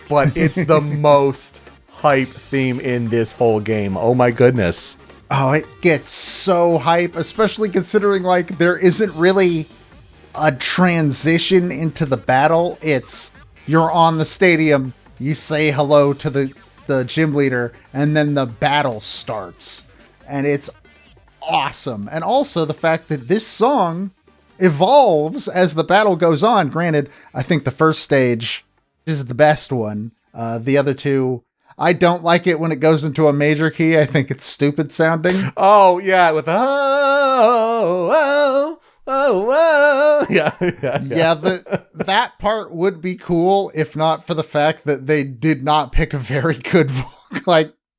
but it's the most hype theme in this whole game. Oh my goodness. Oh, it gets so hype, especially considering, like, there isn't really a transition into the battle. It's, you're on the stadium, you say hello to the gym leader, and then the battle starts. And it's awesome. And also the fact that this song evolves as the battle goes on. Granted, I think the first stage is the best one. The other two, I don't like it when it goes into a major key. I think it's stupid sounding. Oh, yeah, with yeah. That part would be cool if not for the fact that they did not pick a very good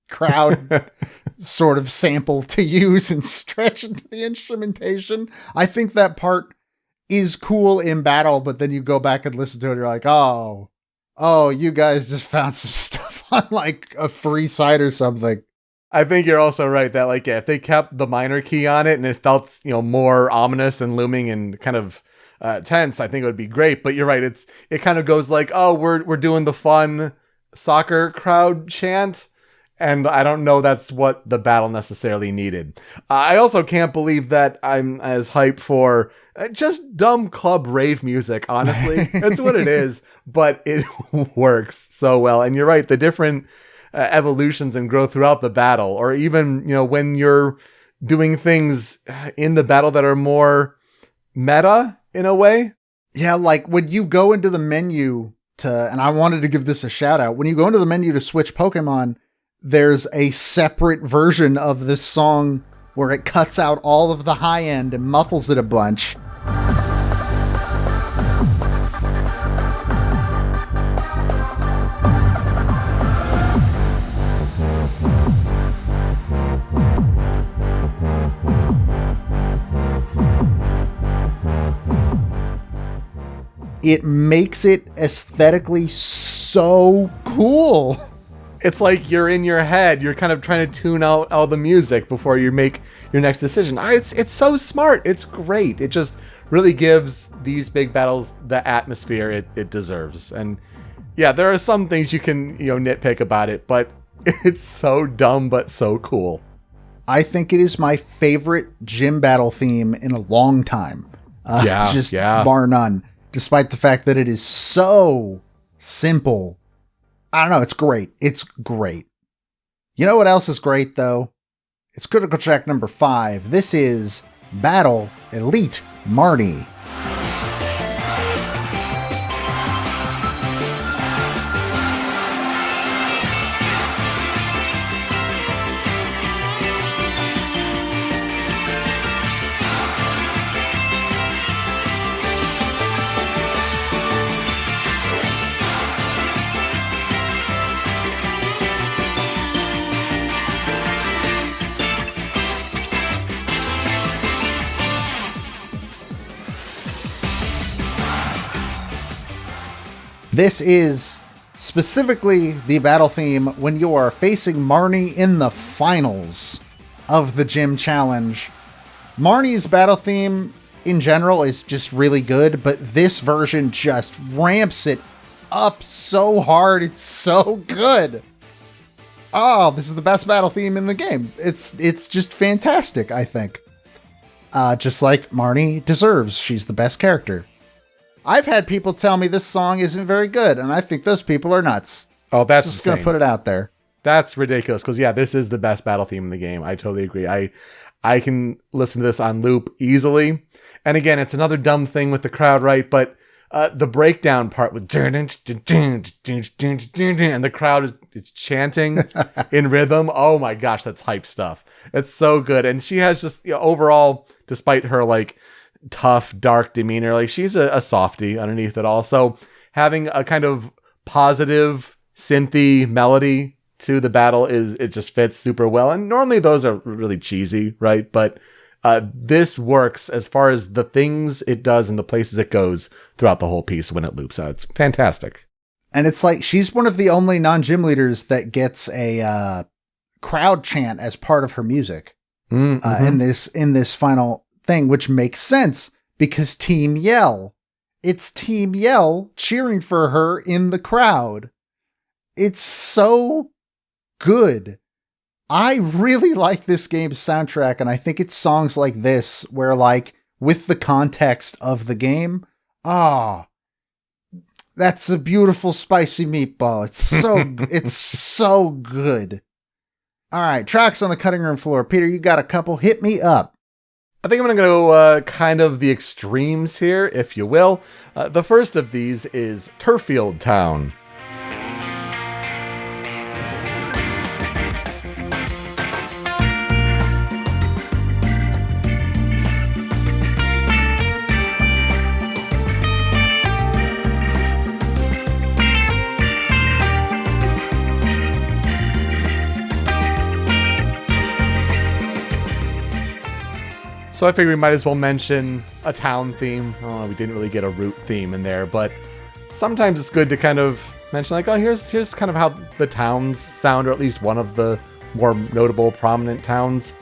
crowd sort of sample to use and stretch into the instrumentation. I think that part is cool in battle, but then you go back and listen to it and you're like, oh, you guys just found some stuff on like a free site or something. I think you're also right that, like, yeah, if they kept the minor key on it and it felt, more ominous and looming and kind of tense, I think it would be great. But you're right. It kind of goes like, oh, we're doing the fun soccer crowd chant. And I don't know that's what the battle necessarily needed. I also can't believe that I'm as hyped for just dumb club rave music, honestly. That's what it is, but it works so well. And you're right, the different evolutions and growth throughout the battle, or even, when you're doing things in the battle that are more meta in a way. Yeah, like when you go into the menu and I wanted to give this a shout out, when you go into the menu to switch Pokemon, there's a separate version of this song where it cuts out all of the high end and muffles it a bunch. It makes it aesthetically so cool. It's like you're in your head. You're kind of trying to tune out all the music before you make your next decision. It's so smart. It's great. It just really gives these big battles the atmosphere it deserves. And yeah, there are some things you can, nitpick about it, but it's so dumb but so cool. I think it is my favorite gym battle theme in a long time. Bar none. Despite the fact that it is so simple. I don't know, it's great. It's great. You know what else is great, though? It's critical track number 5. This is Battle Elite Marnie. This is specifically the battle theme when you are facing Marnie in the finals of the gym challenge. Marnie's battle theme in general is just really good, but this version just ramps it up so hard. It's so good. Oh, this is the best battle theme in the game. It's just fantastic, I think. Just like Marnie deserves. She's the best character. I've had people tell me this song isn't very good, and I think those people are nuts. Oh, that's just going to put it out there. That's ridiculous, because yeah, this is the best battle theme in the game. I totally agree. I can listen to this on loop easily. And again, it's another dumb thing with the crowd, right? But the breakdown part with and the crowd is chanting in rhythm. Oh my gosh, that's hype stuff. It's so good. And she has just, overall, despite her like tough, dark demeanor, like she's a softie underneath it all. So having a kind of positive synthy melody to the battle it just fits super well. And normally those are really cheesy, right? But this works as far as the things it does and the places it goes throughout the whole piece when it loops out. It's fantastic. And it's like she's one of the only non-gym leaders that gets a crowd chant as part of her music in this final thing, which makes sense because Team Yell. It's Team Yell cheering for her in the crowd. It's so good. I really like this game's soundtrack, and I think it's songs like this where, like, with the context of the game, that's a beautiful spicy meatball. It's so good. All right, tracks on the cutting room floor. Peter, you got a couple. Hit me up. I think I'm going to go kind of the extremes here, if you will. The first of these is Turffield Town. So I figure we might as well mention a town theme. Oh, we didn't really get a route theme in there, but sometimes it's good to kind of mention like, oh, here's kind of how the towns sound, or at least one of the more notable, prominent towns.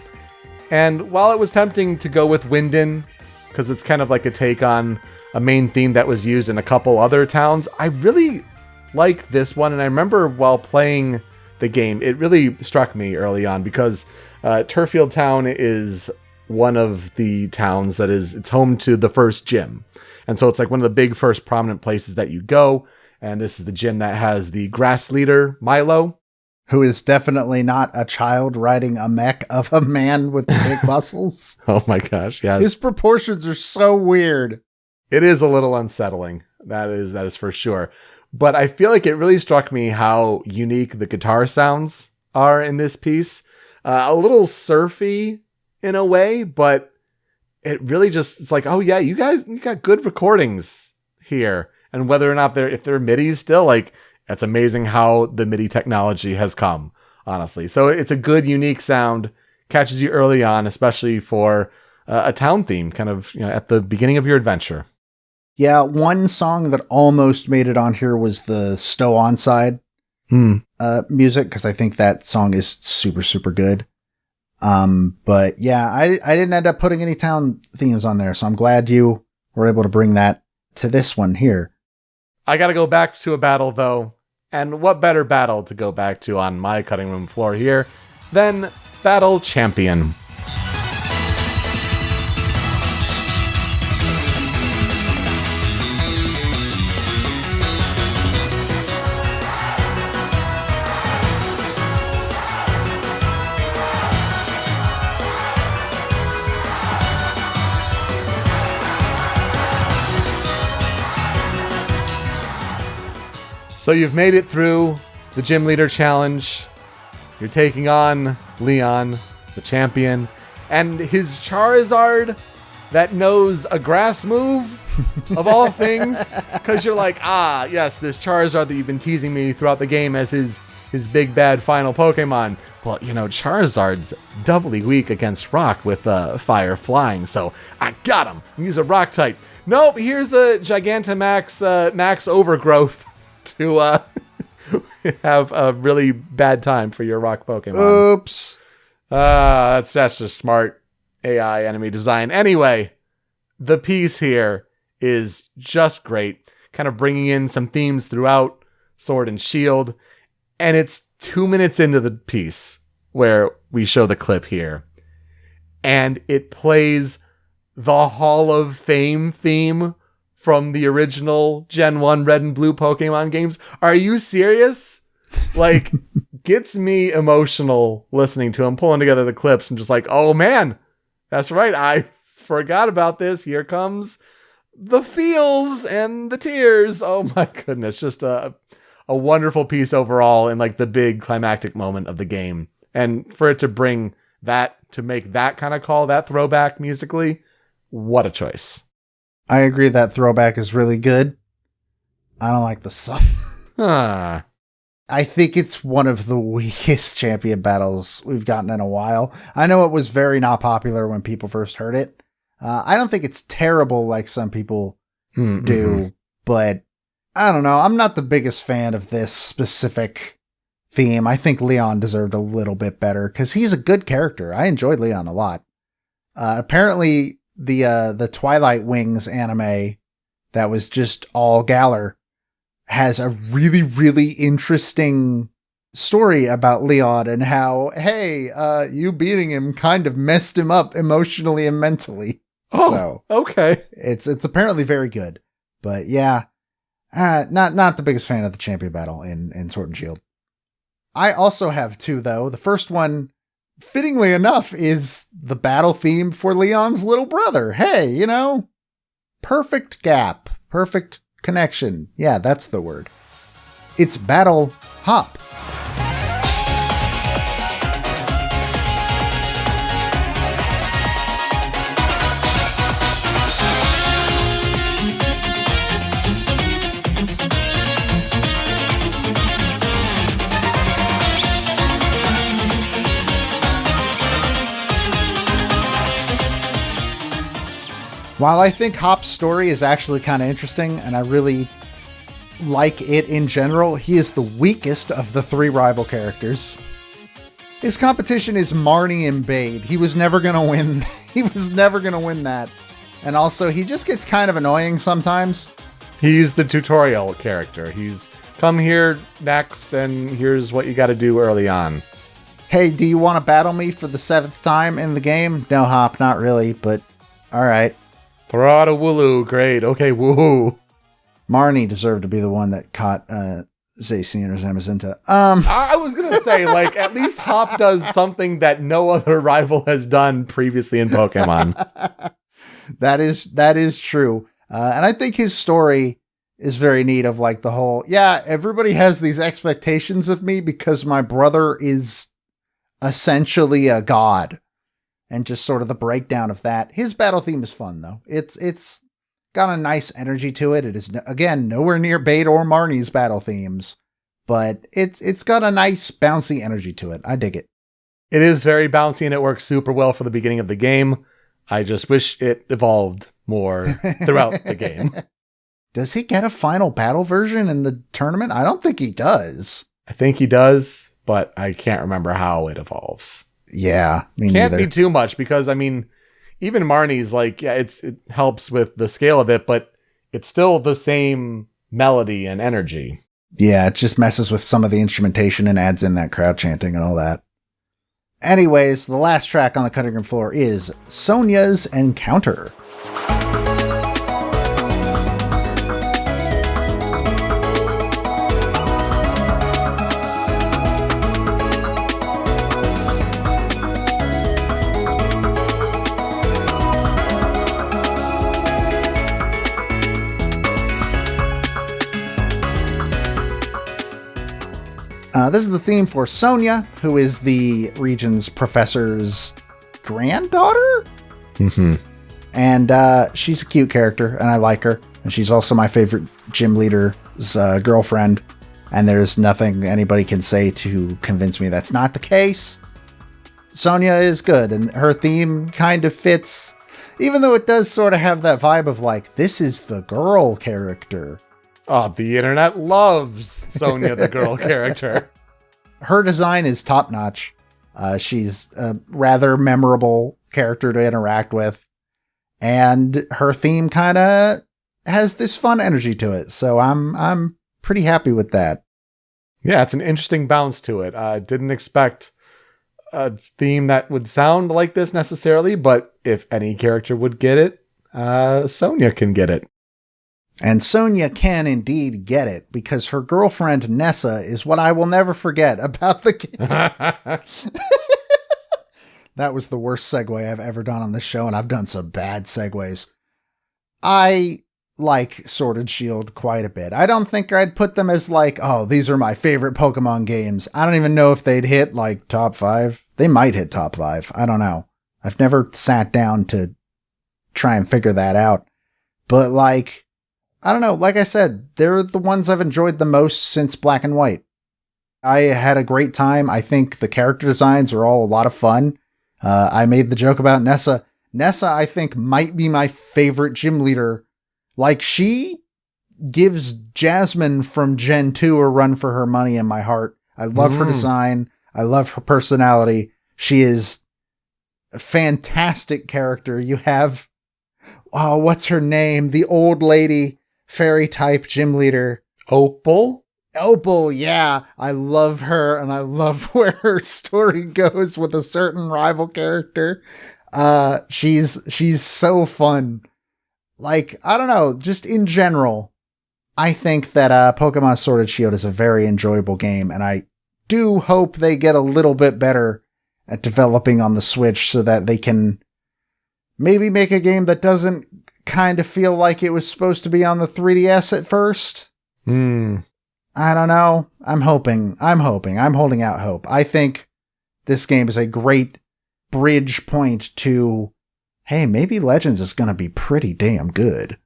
And while it was tempting to go with Winden, because it's kind of like a take on a main theme that was used in a couple other towns, I really like this one. And I remember while playing the game, it really struck me early on because Turffield Town is one of the towns it's home to the first gym. And so it's like one of the big first prominent places that you go. And this is the gym that has the grass leader, Milo. Who is definitely not a child riding a mech of a man with big muscles. Oh my gosh, yes. His proportions are so weird. It is a little unsettling. That is for sure. But I feel like it really struck me how unique the guitar sounds are in this piece. A little surfy in a way, but it really it's like, oh yeah, you got good recordings here. And whether or not if they're MIDI still, like, it's amazing how the MIDI technology has come, honestly. So it's a good, unique sound, catches you early on, especially for a town theme, kind of, at the beginning of your adventure. Yeah, one song that almost made it on here was the Stow Onside music, because I think that song is super, super good. But yeah, I didn't end up putting any town themes on there, so I'm glad you we're able to bring that to this one here. I got to go back to a battle, though. And what better battle to go back to on my cutting room floor here than Battle Champion. So you've made it through the Gym Leader Challenge. You're taking on Leon, the champion, and his Charizard that knows a grass move, of all things. Because you're like, yes, this Charizard that you've been teasing me throughout the game as his big bad final Pokemon. Well, Charizard's doubly weak against rock with fire flying, so I got him. Use a rock type. Nope, here's a Gigantamax Max Overgrowth to have a really bad time for your rock Pokemon. Oops. That's just smart AI enemy design. Anyway, the piece here is just great. Kind of bringing in some themes throughout Sword and Shield. And it's 2 minutes into the piece where we show the clip here. And it plays the Hall of Fame theme from the original Gen 1 Red and Blue Pokemon games. Are you serious? Like, gets me emotional listening to him, pulling together the clips. I'm just like, oh man, that's right. I forgot about this. Here comes the feels and the tears. Oh my goodness. Just a wonderful piece overall and like the big climactic moment of the game. And for it to bring that, to make that kind of call, that throwback musically, what a choice. I agree that throwback is really good. I don't like the song. I think it's one of the weakest champion battles we've gotten in a while. I know it was very not popular when people first heard it. I don't think it's terrible like some people do, but I don't know. I'm not the biggest fan of this specific theme. I think Leon deserved a little bit better because he's a good character. I enjoyed Leon a lot. Apparently, the Twilight Wings anime that was just all Galar has a really, really interesting story about Leon and how, hey, you beating him kind of messed him up emotionally and mentally. Oh, so okay. It's apparently very good, but yeah, not the biggest fan of the champion battle in Sword and Shield. I also have two though. The first one, fittingly enough, is the battle theme for Leon's little brother. Hey, perfect gap, perfect connection. Yeah, that's the word. It's Battle Hop. While I think Hop's story is actually kind of interesting, and I really like it in general, he is the weakest of the three rival characters. His competition is Marnie and Bade. He was never going to win. He was never going to win that. And also, he just gets kind of annoying sometimes. He's the tutorial character. He's come here next, and here's what you got to do early on. Hey, do you want to battle me for the 7th time in the game? No, Hop, not really, but all right. Throw out a Wooloo. Great. Okay, woohoo. Marnie deserved to be the one that caught Zacian or Zamazenta. I was going to say, at least Hop does something that no other rival has done previously in Pokemon. That is true. And I think his story is very neat of the whole, everybody has these expectations of me because my brother is essentially a god. And just sort of the breakdown of that. His battle theme is fun, though. It's got a nice energy to it. It is, again, nowhere near Bade or Marnie's battle themes. But it's got a nice, bouncy energy to it. I dig it. It is very bouncy, and it works super well for the beginning of the game. I just wish it evolved more throughout the game. Does he get a final battle version in the tournament? I don't think he does. I think he does, but I can't remember how it evolves. Yeah, me Can't neither. be too much because, even Marnie's like, yeah, it helps with the scale of it, but it's still the same melody and energy. Yeah, it just messes with some of the instrumentation and adds in that crowd chanting and all that. Anyways, the last track on the cutting room floor is Sonia's Encounter. This is the theme for Sonia, who is the region's professor's granddaughter? Mm-hmm. And she's a cute character, and I like her. And she's also my favorite gym leader's girlfriend. And there's nothing anybody can say to convince me that's not the case. Sonia is good, and her theme kind of fits, even though it does sort of have that vibe of like, this is the girl character. Oh, the internet loves Sonia, the girl character. Her design is top-notch. She's a rather memorable character to interact with. And her theme kind of has this fun energy to it. So I'm pretty happy with that. Yeah, it's an interesting bounce to it. I didn't expect a theme that would sound like this necessarily, but if any character would get it, Sonia can get it. And Sonia can indeed get it, because her girlfriend Nessa is what I will never forget about the game. That was the worst segue I've ever done on this show, and I've done some bad segues. I like Sword and Shield quite a bit. I don't think I'd put them as like, oh, these are my favorite Pokemon games. I don't even know if they'd hit like top 5. They might hit top 5. I don't know. I've never sat down to try and figure that out. But like, I don't know. Like I said, they're the ones I've enjoyed the most since Black and White. I had a great time. I think the character designs are all a lot of fun. I made the joke about Nessa. Nessa, I think, might be my favorite gym leader. Like, she gives Jasmine from Gen 2 a run for her money in my heart. I love her design. I love her personality. She is a fantastic character. You have, oh, what's her name? The old lady. Fairy type gym leader. Opal, yeah. I love her, and I love where her story goes with a certain rival character. She's so fun. Like, I don't know, just in general, I think that Pokemon Sword and Shield is a very enjoyable game, and I do hope they get a little bit better at developing on the Switch so that they can maybe make a game that doesn't kind of feel like it was supposed to be on the 3DS at first. I don't know. I'm hoping. I'm holding out hope. I think this game is a great bridge point to, hey, maybe Legends is going to be pretty damn good.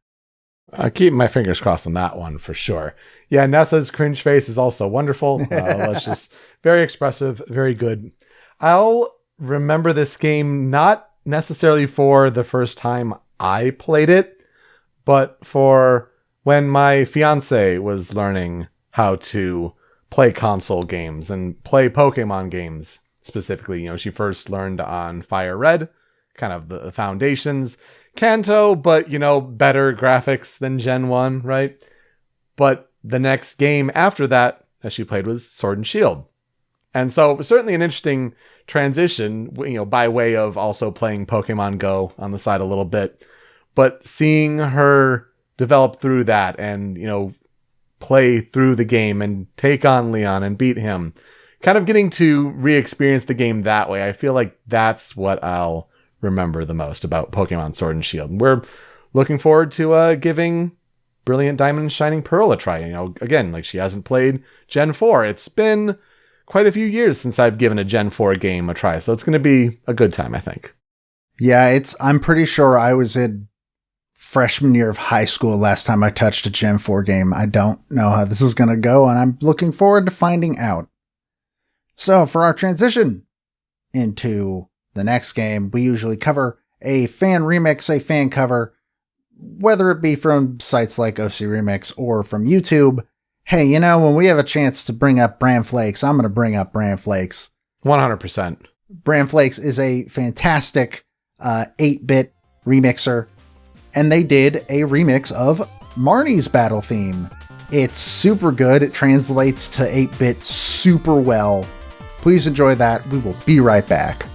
I keep my fingers crossed on that one for sure. Yeah, Nessa's cringe face is also wonderful. It's just very expressive, very good. I'll remember this game not necessarily for the first time I played it, but for when my fiance was learning how to play console games and play Pokemon games specifically. You know, she first learned on Fire Red, kind of the foundations. Kanto, but, you know, better graphics than Gen 1, right? But the next game after that that she played was Sword and Shield. And so it was certainly an interesting transition, you know, by way of also playing Pokemon Go on the side a little bit. But seeing her develop through that and, you know, play through the game and take on Leon and beat him, kind of getting to re-experience the game that way, I feel like that's what I'll remember the most about Pokemon Sword and Shield. And we're looking forward to giving Brilliant Diamond and Shining Pearl a try. You know, again, like, she hasn't played Gen 4. It's been quite a few years since I've given a Gen 4 game a try, so it's going to be a good time, I think. Yeah, I'm pretty sure I was in freshman year of high school last time I touched a Gen 4 game. I don't know how this is going to go, and I'm looking forward to finding out. So, for our transition into the next game, we usually cover a fan remix, a fan cover, whether it be from sites like OC Remix or from YouTube. Hey, you know, when we have a chance to bring up Bran Flakes, I'm going to bring up Bran Flakes. 100%. Bran Flakes is a fantastic 8-bit remixer, and they did a remix of Marnie's battle theme. It's super good. It translates to 8-bit super well. Please enjoy that. We will be right back.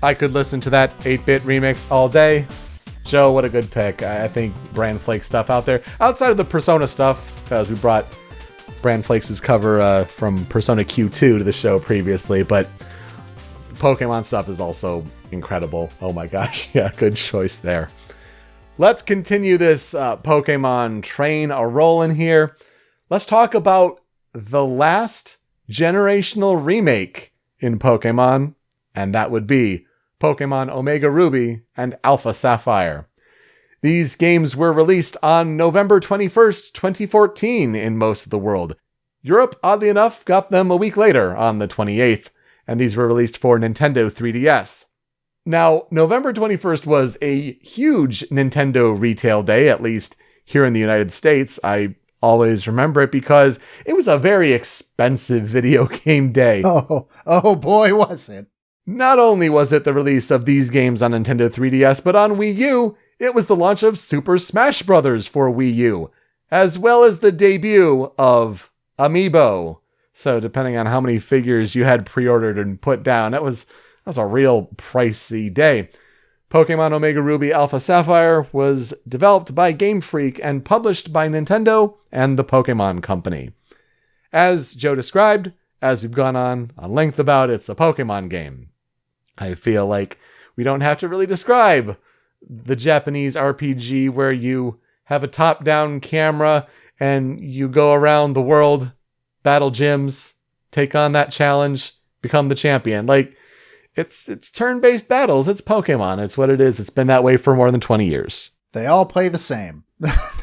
I could listen to that 8-bit remix all day. Joe, what a good pick. I think Bran Flake stuff out there. Outside of the Persona stuff, because we brought Bran Flakes' cover from Persona Q2 to the show previously, but Pokemon stuff is also incredible. Oh my gosh, yeah, good choice there. Let's continue this Pokemon train a-rolling here. Let's talk about the last generational remake in Pokemon, and that would be Pokemon Omega Ruby and Alpha Sapphire. These games were released on November 21st, 2014 in most of the world. Europe, oddly enough, got them a week later on the 28th, and these were released for Nintendo 3DS. Now, November 21st was a huge Nintendo retail day, at least here in the United States. I always remember it because it was a very expensive video game day. Oh boy, was it. Not only was it the release of these games on Nintendo 3DS, but on Wii U, it was the launch of Super Smash Bros. For Wii U, as well as the debut of Amiibo. So depending on how many figures you had pre-ordered and put down, that was a real pricey day. Pokemon Omega Ruby Alpha Sapphire was developed by Game Freak and published by Nintendo and the Pokemon Company. As Joe described, as we've gone on length about, it's a Pokemon game. I feel like we don't have to really describe the Japanese RPG where you have a top-down camera and you go around the world, battle gyms, take on that challenge, become the champion. Like, it's turn-based battles. It's Pokemon. It's what it is. It's been that way for more than 20 years. They all play the same.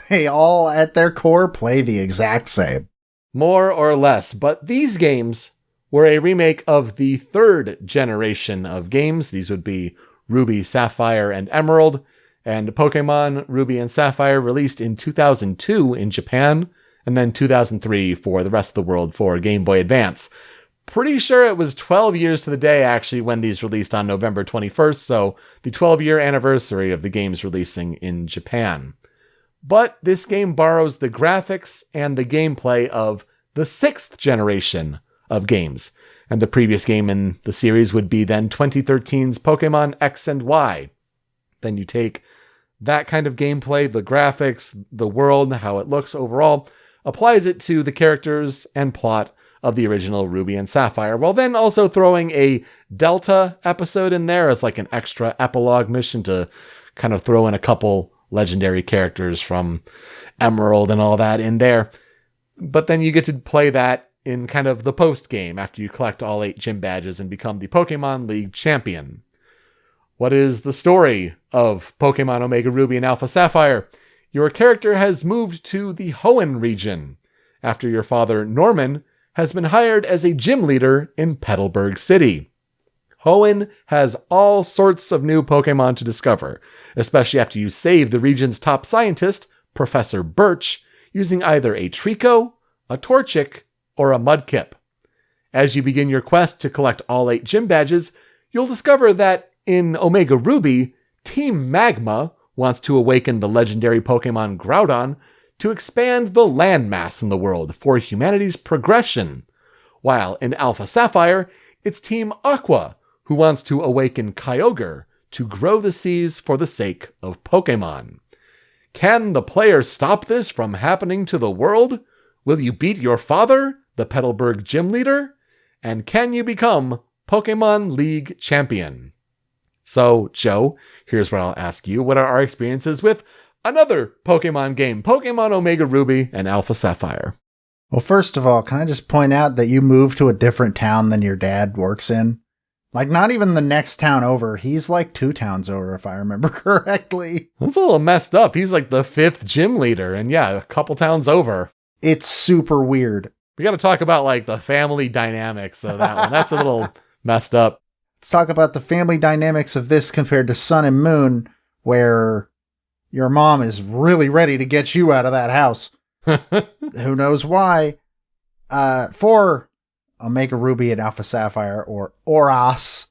They all, at their core, play the exact same. More or less. But these games were a remake of the third generation of games. These would be Ruby, Sapphire, and Emerald. And Pokemon Ruby and Sapphire released in 2002 in Japan, and then 2003 for the rest of the world for Game Boy Advance. Pretty sure it was 12 years to the day, actually, when these released on November 21st, so the 12-year anniversary of the games releasing in Japan. But this game borrows the graphics and the gameplay of the sixth generation of games, and the previous game in the series would be then 2013's Pokemon X and Y. Then you take that kind of gameplay, the graphics, the world, how it looks overall, applies it to the characters and plot of the original Ruby and Sapphire, while then also throwing a Delta episode in there as like an extra epilogue mission to kind of throw in a couple legendary characters from Emerald and all that in there. But then you get to play that in kind of the post-game after you collect all 8 gym badges and become the Pokemon League champion. What is the story of Pokemon Omega Ruby and Alpha Sapphire? Your character has moved to the Hoenn region after your father, Norman, has been hired as a gym leader in Petalburg City. Hoenn has all sorts of new Pokemon to discover, especially after you save the region's top scientist, Professor Birch, using either a Trico, a Torchic, or a Mudkip. As you begin your quest to collect all 8 gym badges, you'll discover that in Omega Ruby, Team Magma wants to awaken the legendary Pokemon Groudon to expand the landmass in the world for humanity's progression, while in Alpha Sapphire, it's Team Aqua who wants to awaken Kyogre to grow the seas for the sake of Pokemon. Can the player stop this from happening to the world? Will you beat your father, the Petalburg gym leader? And can you become Pokemon League champion? So, Joe, here's what I'll ask you. What are our experiences with another Pokemon game, Pokemon Omega Ruby and Alpha Sapphire? Well, first of all, can I just point out that you moved to a different town than your dad works in? Like, not even the next town over. He's like 2 towns over, if I remember correctly. That's a little messed up. He's like the 5th gym leader, and yeah, a couple towns over. It's super weird. We got to talk about like the family dynamics of that one. That's a little messed up. Let's talk about the family dynamics of this compared to Sun and Moon, where your mom is really ready to get you out of that house. Who knows why? For Omega Ruby and Alpha Sapphire, or ORAS,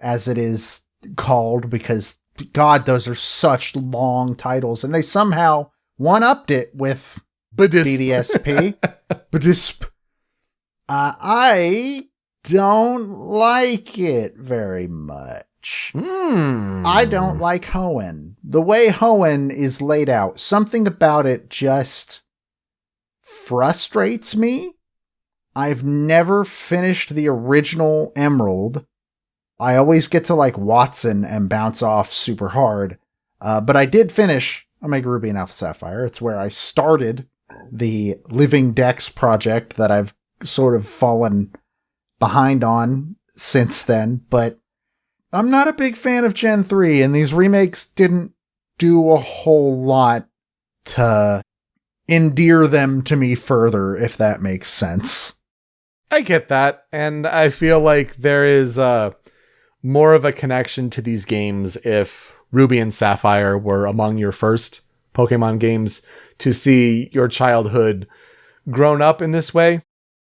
as it is called, because God, those are such long titles, and they somehow one-upped it with BDSP. Badisp. I don't like it very much. I don't like Hoenn. The way Hoenn is laid out, something about it just frustrates me. I've never finished the original Emerald. I always get to like Watson and bounce off super hard. But I did finish Omega Ruby and Alpha Sapphire. It's where I started the Living Dex project that I've sort of fallen behind on since then. But I'm not a big fan of Gen 3, and these remakes didn't do a whole lot to endear them to me further, if that makes sense. I get that, and I feel like there is more of a connection to these games if Ruby and Sapphire were among your first Pokemon games, to see your childhood grown up in this way.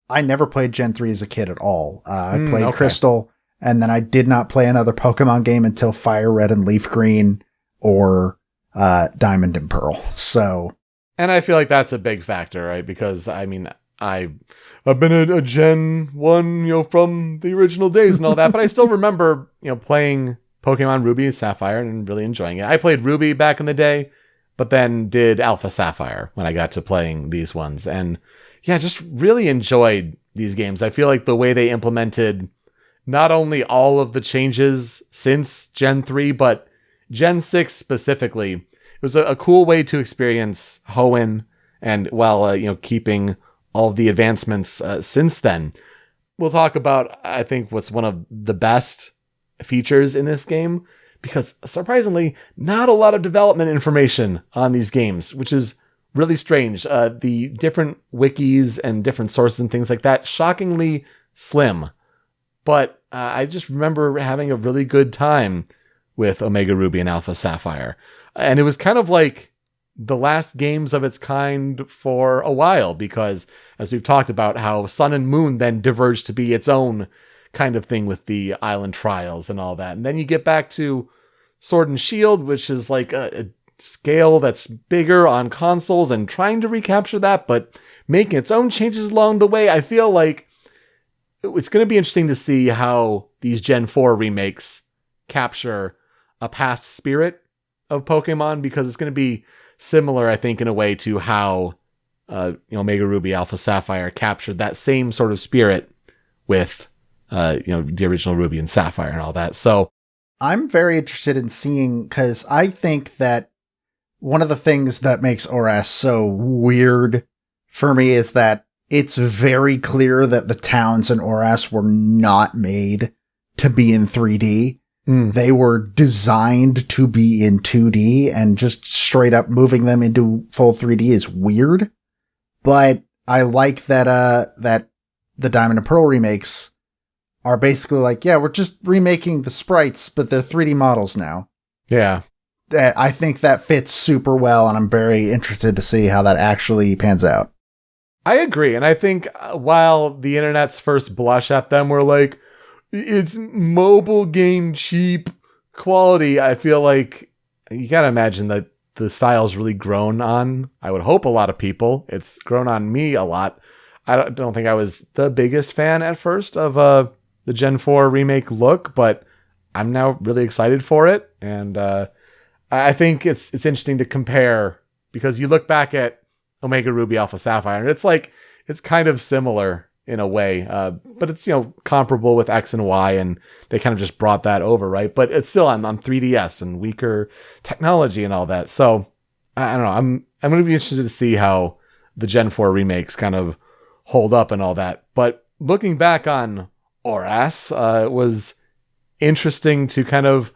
I never played Gen 3 as a kid at all. I played Crystal, and then I did not play another Pokemon game until Fire Red and Leaf Green or Diamond and Pearl. So, and I feel like that's a big factor, right? Because I mean, I've been a Gen 1, from the original days and all that, but I still remember, playing Pokemon Ruby and Sapphire and really enjoying it. I played Ruby back in the day, but then did Alpha Sapphire when I got to playing these ones. And yeah, just really enjoyed these games. I feel like the way they implemented not only all of the changes since Gen 3, but Gen 6 specifically, it was a cool way to experience Hoenn, and while, keeping all of the advancements since then. We'll talk about, I think, what's one of the best features in this game, because surprisingly, not a lot of development information on these games, which is really strange. The different wikis and different sources and things like that, shockingly slim. But I just remember having a really good time with Omega Ruby and Alpha Sapphire. And it was kind of like the last games of its kind for a while, because as we've talked about how Sun and Moon then diverged to be its own kind of thing with the island trials and all that. And then you get back to Sword and Shield, which is like a scale that's bigger on consoles and trying to recapture that, but making its own changes along the way. I feel like it's going to be interesting to see how these Gen 4 remakes capture a past spirit of Pokemon, because it's going to be similar, I think, in a way to how Omega Ruby Alpha Sapphire captured that same sort of spirit with the original Ruby and Sapphire and all that. So I'm very interested in seeing, because I think that one of the things that makes ORAS so weird for me is that it's very clear that the towns in ORAS were not made to be in 3D. They were designed to be in 2D, and just straight up moving them into full 3D is weird. But I like that that the Diamond and Pearl remakes are basically like, yeah, we're just remaking the sprites, but they're 3D models now. Yeah. I think that fits super well, and I'm very interested to see how that actually pans out. I agree. And I think while the internet's first blush at them were like, it's mobile game cheap quality, I feel like you gotta imagine that the style's really grown on, I would hope, a lot of people. It's grown on me a lot. I don't think I was the biggest fan at first of the Gen 4 remake look, but I'm now really excited for it. And I think it's interesting to compare, because you look back at Omega Ruby Alpha Sapphire, and it's kind of similar in a way, but it's, comparable with X and Y, and they kind of just brought that over, right? But it's still on 3DS and weaker technology and all that. So I don't know. I'm going to be interested to see how the Gen 4 remakes kind of hold up and all that. But looking back on ORAS, it was interesting to kind of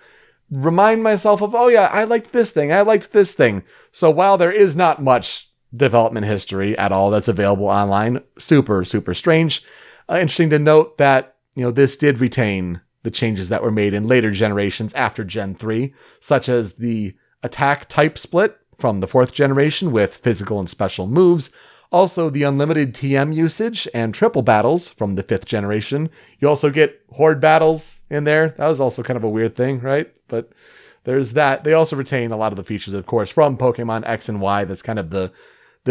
remind myself of, oh yeah, I liked this thing. I liked this thing. So while there is not much development history at all that's available online. Super, super strange. Interesting to note that, this did retain the changes that were made in later generations after Gen 3, such as the attack type split from the 4th generation with physical and special moves. Also, the unlimited TM usage and triple battles from the 5th generation. You also get horde battles in there. That was also kind of a weird thing, right? But there's that. They also retain a lot of the features, of course, from Pokemon X and Y. That's kind of the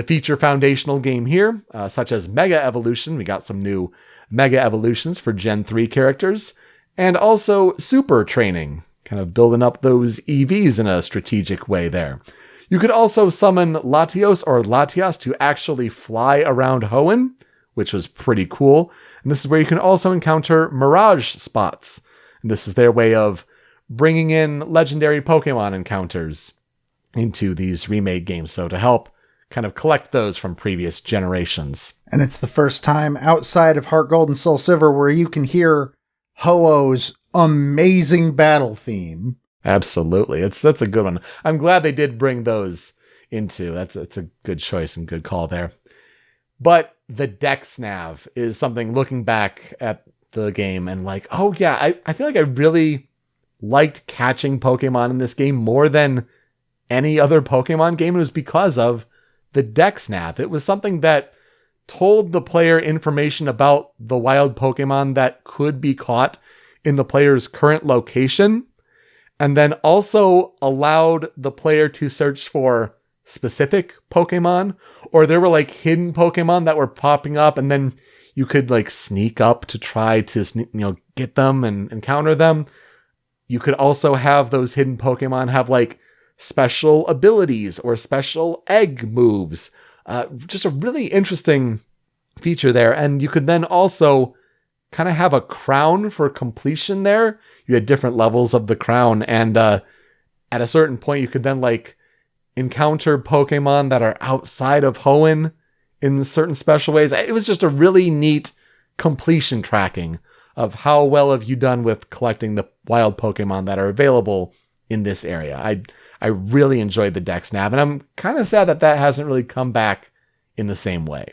feature foundational game here, such as Mega Evolution. We got some new Mega Evolutions for Gen 3 characters. And also Super Training, kind of building up those EVs in a strategic way there. You could also summon Latios or Latias to actually fly around Hoenn, which was pretty cool. And this is where you can also encounter Mirage spots. And this is their way of bringing in legendary Pokemon encounters into these remade games. So to help kind of collect those from previous generations. And it's the first time outside of Heart Gold and Soul Silver where you can hear Ho-Oh's amazing battle theme. Absolutely. That's a good one. I'm glad they did bring those into. That's a good choice and good call there. But the Dex Nav is something looking back at the game and like, oh yeah, I feel like I really liked catching Pokemon in this game more than any other Pokemon game. It was because of the Dex Nav. It was something that told the player information about the wild Pokemon that could be caught in the player's current location, and then also allowed the player to search for specific Pokemon, or there were like hidden Pokemon that were popping up, and then you could like sneak up to try to get them and encounter them. You could also have those hidden Pokemon have like special abilities or special egg moves. Just a really interesting feature there. And you could then also kind of have a crown for completion there. You had different levels of the crown. And at a certain point, you could then like encounter Pokemon that are outside of Hoenn in certain special ways. It was just a really neat completion tracking of how well have you done with collecting the wild Pokemon that are available in this area. I really enjoyed the Dex Nav, and I'm kind of sad that hasn't really come back in the same way.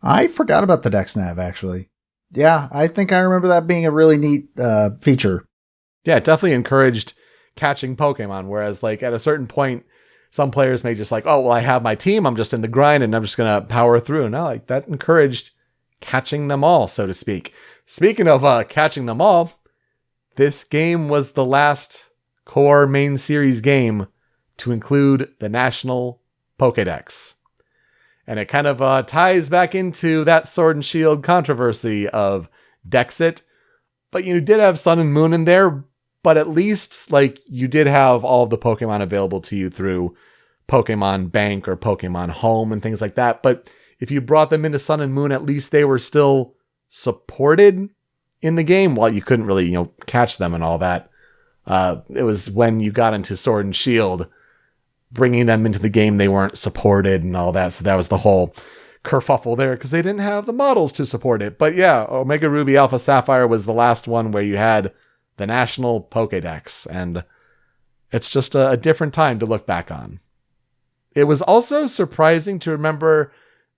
I forgot about the Dex Nav, actually. Yeah, I think I remember that being a really neat feature. Yeah, it definitely encouraged catching Pokemon, whereas like at a certain point, some players may just like, oh, well, I have my team, I'm just in the grind, and I'm just going to power through. No, like that encouraged catching them all, so to speak. Speaking of catching them all, this game was the last core main series game to include the National Pokédex. And it kind of ties back into that Sword and Shield controversy of Dexit. But you did have Sun and Moon in there, but at least like you did have all of the Pokemon available to you through Pokemon Bank or Pokemon Home and things like that. But if you brought them into Sun and Moon, at least they were still supported in the game while you couldn't really, catch them and all that. It was when you got into Sword and Shield, bringing them into the game, they weren't supported and all that. So that was the whole kerfuffle there because they didn't have the models to support it. But yeah, Omega Ruby Alpha Sapphire was the last one where you had the National Pokédex. And it's just a different time to look back on. It was also surprising to remember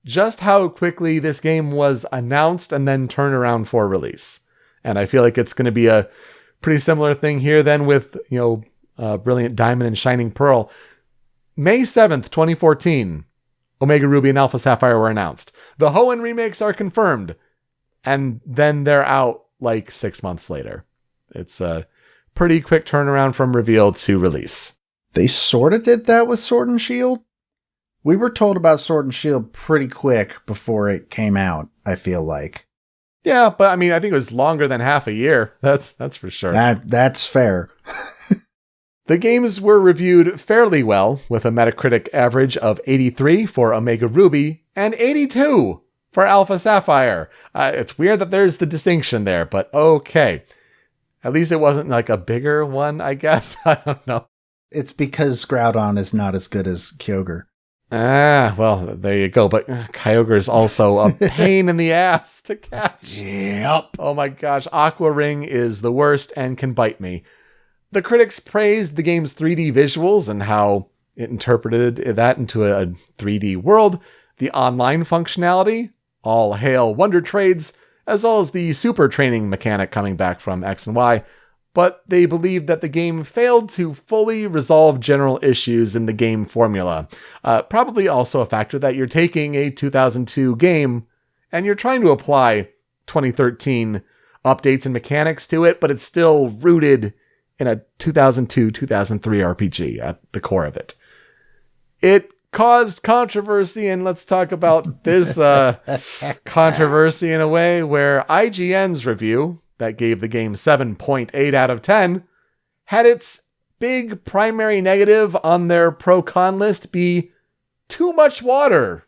just how quickly this game was announced and then turned around for release. And I feel like it's going to be a pretty similar thing here then with, Brilliant Diamond and Shining Pearl. May 7th, 2014, Omega Ruby and Alpha Sapphire were announced. The Hoenn remakes are confirmed. And then they're out like 6 months later. It's a pretty quick turnaround from reveal to release. They sort of did that with Sword and Shield. We were told about Sword and Shield pretty quick before it came out, I feel like. Yeah, but I mean, I think it was longer than half a year. That's for sure. That's fair. The games were reviewed fairly well, with a Metacritic average of 83 for Omega Ruby and 82 for Alpha Sapphire. It's weird that there's the distinction there, but okay. At least it wasn't like a bigger one, I guess. I don't know. It's because Groudon is not as good as Kyogre. Well, there you go. But Kyogre is also a pain in the ass to catch. Yep. Oh my gosh. Aqua Ring is the worst and can bite me. The critics praised the game's 3D visuals and how It interpreted that into a 3D world, the online functionality, all hail Wonder Trades, as well as the super training mechanic coming back from X and Y, but they believed that the game failed to fully resolve general issues in the game formula. Probably also a factor that you're taking a 2002 game and you're trying to apply 2013 updates and mechanics to it, but it's still rooted in a 2002-2003 RPG at the core of it. It caused controversy, and let's talk about this controversy in a way where IGN's review that gave the game 7.8 out of 10 had its big primary negative on their pro-con list be too much water,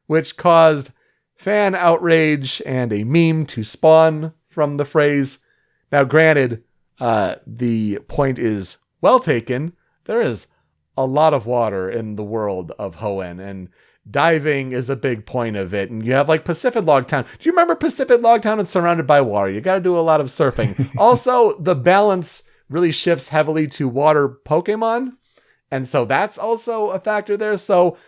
which caused fan outrage and a meme to spawn from the phrase. Now, granted, the point is well taken. There is a lot of water in the world of Hoenn, and diving is a big point of it. And you have like Pacific Log Town. Do you remember Pacific Log Town? It's surrounded by water. You got to do a lot of surfing. Also, the balance really shifts heavily to water Pokemon. And so that's also a factor there. So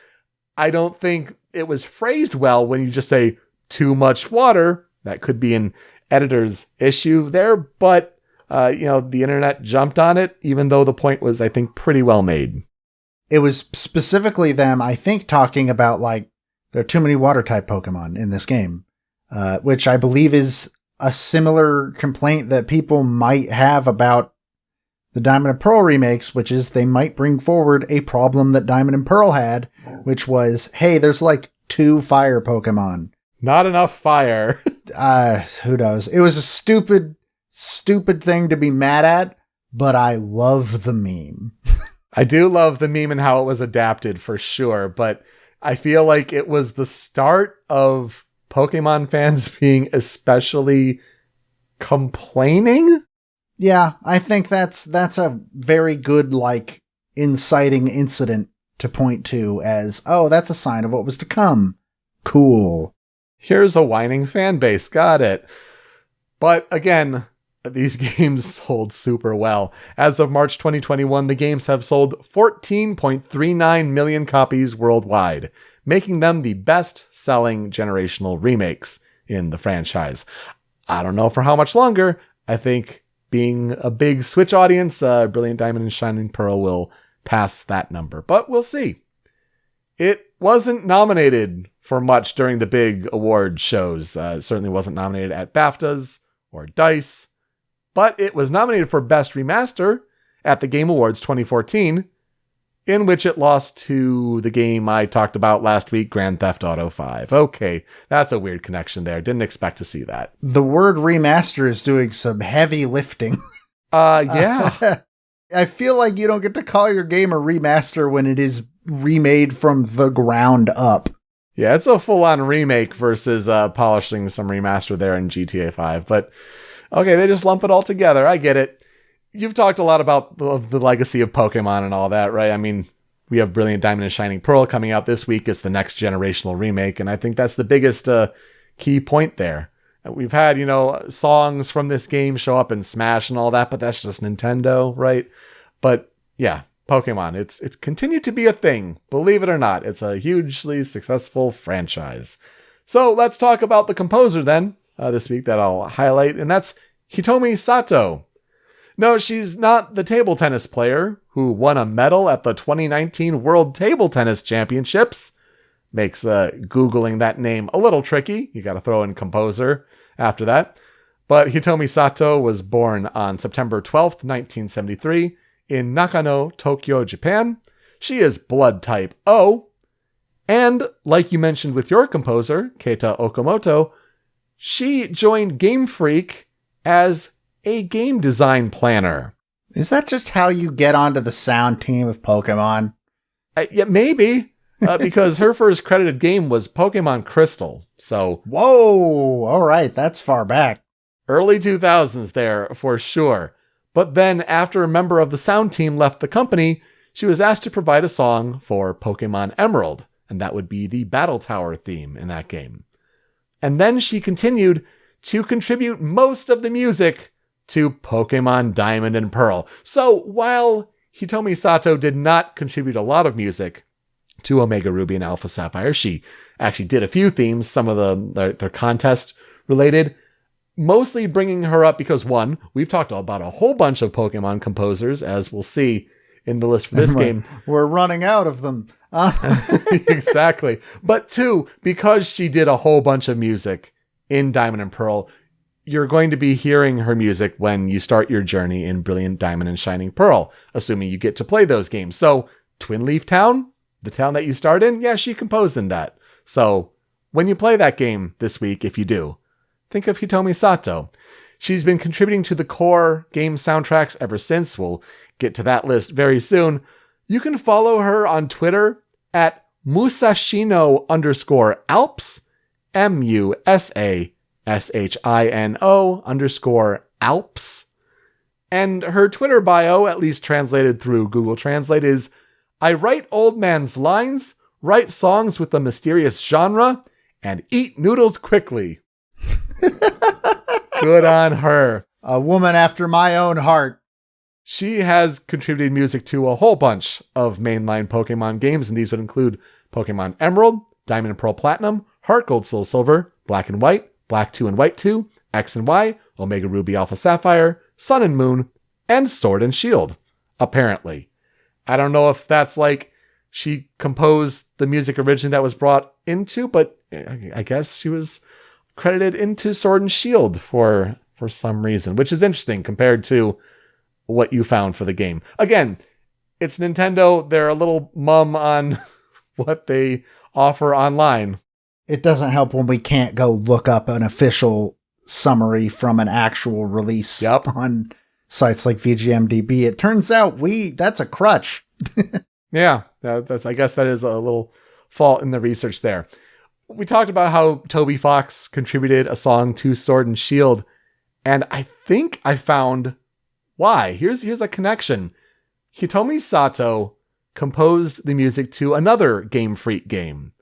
I don't think it was phrased well when you just say too much water. That could be an editor's issue there, but the internet jumped on it, even though the point was, I think, pretty well made. It was specifically them, I think, talking about like there are too many water type Pokemon in this game, which I believe is a similar complaint that people might have about the Diamond and Pearl remakes, which is they might bring forward a problem that Diamond and Pearl had, which was, hey, there's like 2 fire Pokemon. Not enough fire. Who knows? It was a stupid thing to be mad at, but I love the meme. I do love the meme and how it was adapted for sure, but I feel like it was the start of Pokemon fans being especially complaining. Yeah, I think that's a very good, like, inciting incident to point to as, oh, that's a sign of what was to come. Cool. Here's a whining fan base. Got it. But again, these games sold super well. As of March 2021, the games have sold 14.39 million copies worldwide, making them the best-selling generational remakes in the franchise. I don't know for how much longer. I think being a big Switch audience, Brilliant Diamond and Shining Pearl will pass that number, but we'll see. It wasn't nominated for much during the big award shows. It certainly wasn't nominated at BAFTAs or DICE, but it was nominated for Best Remaster at the Game Awards 2014, in which it lost to the game I talked about last week, Grand Theft Auto 5. Okay, that's a weird connection there. Didn't expect to see that. The word remaster is doing some heavy lifting. Yeah. I feel like you don't get to call your game a remaster when it is remade from the ground up. Yeah, it's a full-on remake versus polishing some remaster there in GTA 5. But, okay, they just lump it all together. I get it. You've talked a lot about the legacy of Pokemon and all that, right? I mean, we have Brilliant Diamond and Shining Pearl coming out this week. It's the next generational remake, and I think that's the biggest key point there. We've had, songs from this game show up in Smash and all that, but that's just Nintendo, right? But, yeah, Pokemon, it's continued to be a thing. Believe it or not, it's a hugely successful franchise. So let's talk about the composer then, this week that I'll highlight, and that's Hitomi Sato. No, she's not the table tennis player who won a medal at the 2019 World Table Tennis Championships. Makes Googling that name a little tricky. You got to throw in composer after that. But Hitomi Sato was born on September 12th, 1973 in Nakano, Tokyo, Japan. She is blood type O. And like you mentioned with your composer, Keita Okamoto, she joined Game Freak as a game design planner. Is that just how you get onto the sound team of Pokemon? Yeah, maybe. Because her first credited game was Pokemon Crystal. So, whoa, all right, that's far back. Early 2000s there, for sure. But then, after a member of the sound team left the company, she was asked to provide a song for Pokemon Emerald, and that would be the Battle Tower theme in that game. And then she continued to contribute most of the music to Pokemon Diamond and Pearl. So while Hitomi Sato did not contribute a lot of music to Omega Ruby and Alpha Sapphire. She actually did a few themes, some of their contest related, mostly bringing her up because, one, we've talked about a whole bunch of Pokemon composers, as we'll see in the list for this game. We're running out of them. Exactly. But two, because she did a whole bunch of music in Diamond and Pearl, you're going to be hearing her music when you start your journey in Brilliant Diamond and Shining Pearl, assuming you get to play those games. So Twin Leaf Town, the town that you start in, yeah, she composed in that. So when you play that game this week, if you do, think of Hitomi Sato. She's been contributing to the core game soundtracks ever since. We'll get to that list very soon. You can follow her on Twitter at Musashino_Alps, MUSASHINO_Alps. And her Twitter bio, at least translated through Google Translate, is, I write old man's lines, write songs with a mysterious genre, and eat noodles quickly. Good on her. A woman after my own heart. She has contributed music to a whole bunch of mainline Pokemon games, and these would include Pokemon Emerald, Diamond and Pearl Platinum, Heart Gold Soul Silver, Black and White, Black 2 and White 2, X and Y, Omega Ruby Alpha Sapphire, Sun and Moon, and Sword and Shield, apparently. I don't know if that's like she composed the music originally that was brought into, but I guess she was credited into Sword and Shield for some reason, which is interesting compared to what you found for the game. Again, it's Nintendo. They're a little mum on what they offer online. It doesn't help when we can't go look up an official summary from an actual release on sites like VGMDB. It turns out that's a crutch. Yeah, I guess that is a little fault in the research there. We talked about how Toby Fox contributed a song to Sword and Shield, and I think I found why. Here's a connection. Hitomi Sato composed the music to another Game Freak game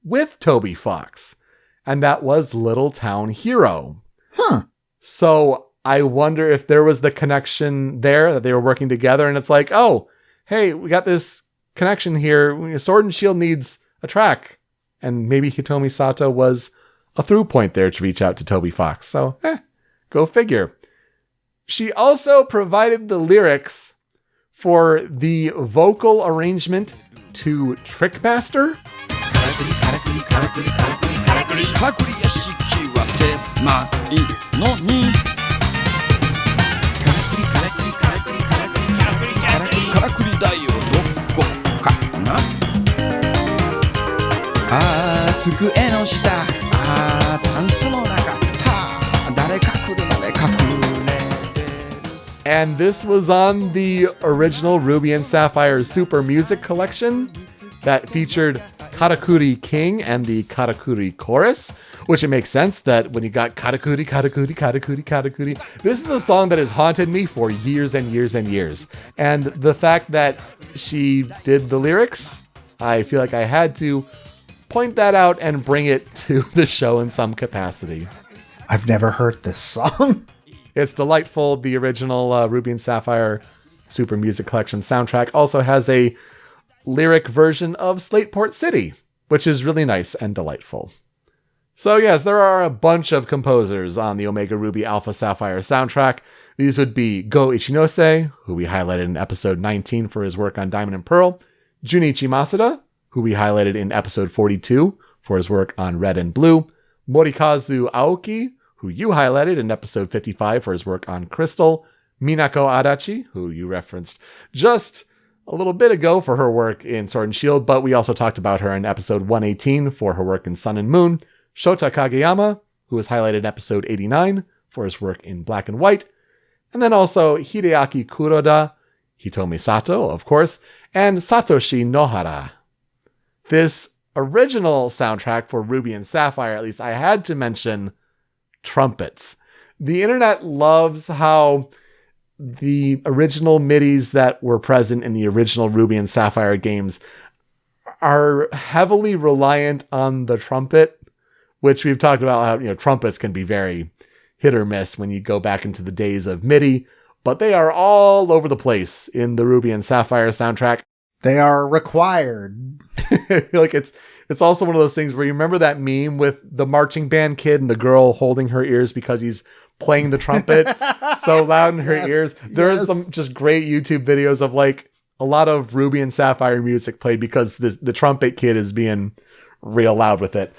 with Toby Fox, and that was Little Town Hero. Huh. So I wonder if there was the connection there, that they were working together, and it's like, oh, hey, we got this connection here. Sword and Shield needs a track. And maybe Hitomi Sato was a through point there to reach out to Toby Fox. So, go figure. She also provided the lyrics for the vocal arrangement to Trickmaster. And this was on the original Ruby and Sapphire Super Music Collection that featured Katakuri King and the Katakuri Chorus, which it makes sense that when you got Katakuri, Katakuri, Katakuri, Katakuri, this is a song that has haunted me for years and years and years. And the fact that she did the lyrics, I feel like I had to point that out and bring it to the show in some capacity. I've never heard this song. It's delightful. The original Ruby and Sapphire Super Music Collection soundtrack also has a lyric version of Slateport City, which is really nice and delightful. So yes, there are a bunch of composers on the Omega Ruby Alpha Sapphire soundtrack. These would be Go Ichinose, who we highlighted in episode 19 for his work on Diamond and Pearl, Junichi Masuda, who we highlighted in episode 42 for his work on Red and Blue, Morikazu Aoki, who you highlighted in episode 55 for his work on Crystal, Minako Adachi, who you referenced just a little bit ago for her work in Sword and Shield, but we also talked about her in episode 118 for her work in Sun and Moon, Shota Kageyama, who was highlighted in episode 89 for his work in Black and White, and then also Hideaki Kuroda, Hitomi Sato, of course, and Satoshi Nohara. This original soundtrack for Ruby and Sapphire, at least I had to mention trumpets. The internet loves how the original MIDIs that were present in the original Ruby and Sapphire games are heavily reliant on the trumpet, which we've talked about how, trumpets can be very hit or miss when you go back into the days of MIDI. but they are all over the place in the Ruby and Sapphire soundtrack. They are required. I feel like it's also one of those things where you remember that meme with the marching band kid and the girl holding her ears because he's playing the trumpet so loud in her ears. There's some just great YouTube videos of like a lot of Ruby and Sapphire music played because the trumpet kid is being real loud with it.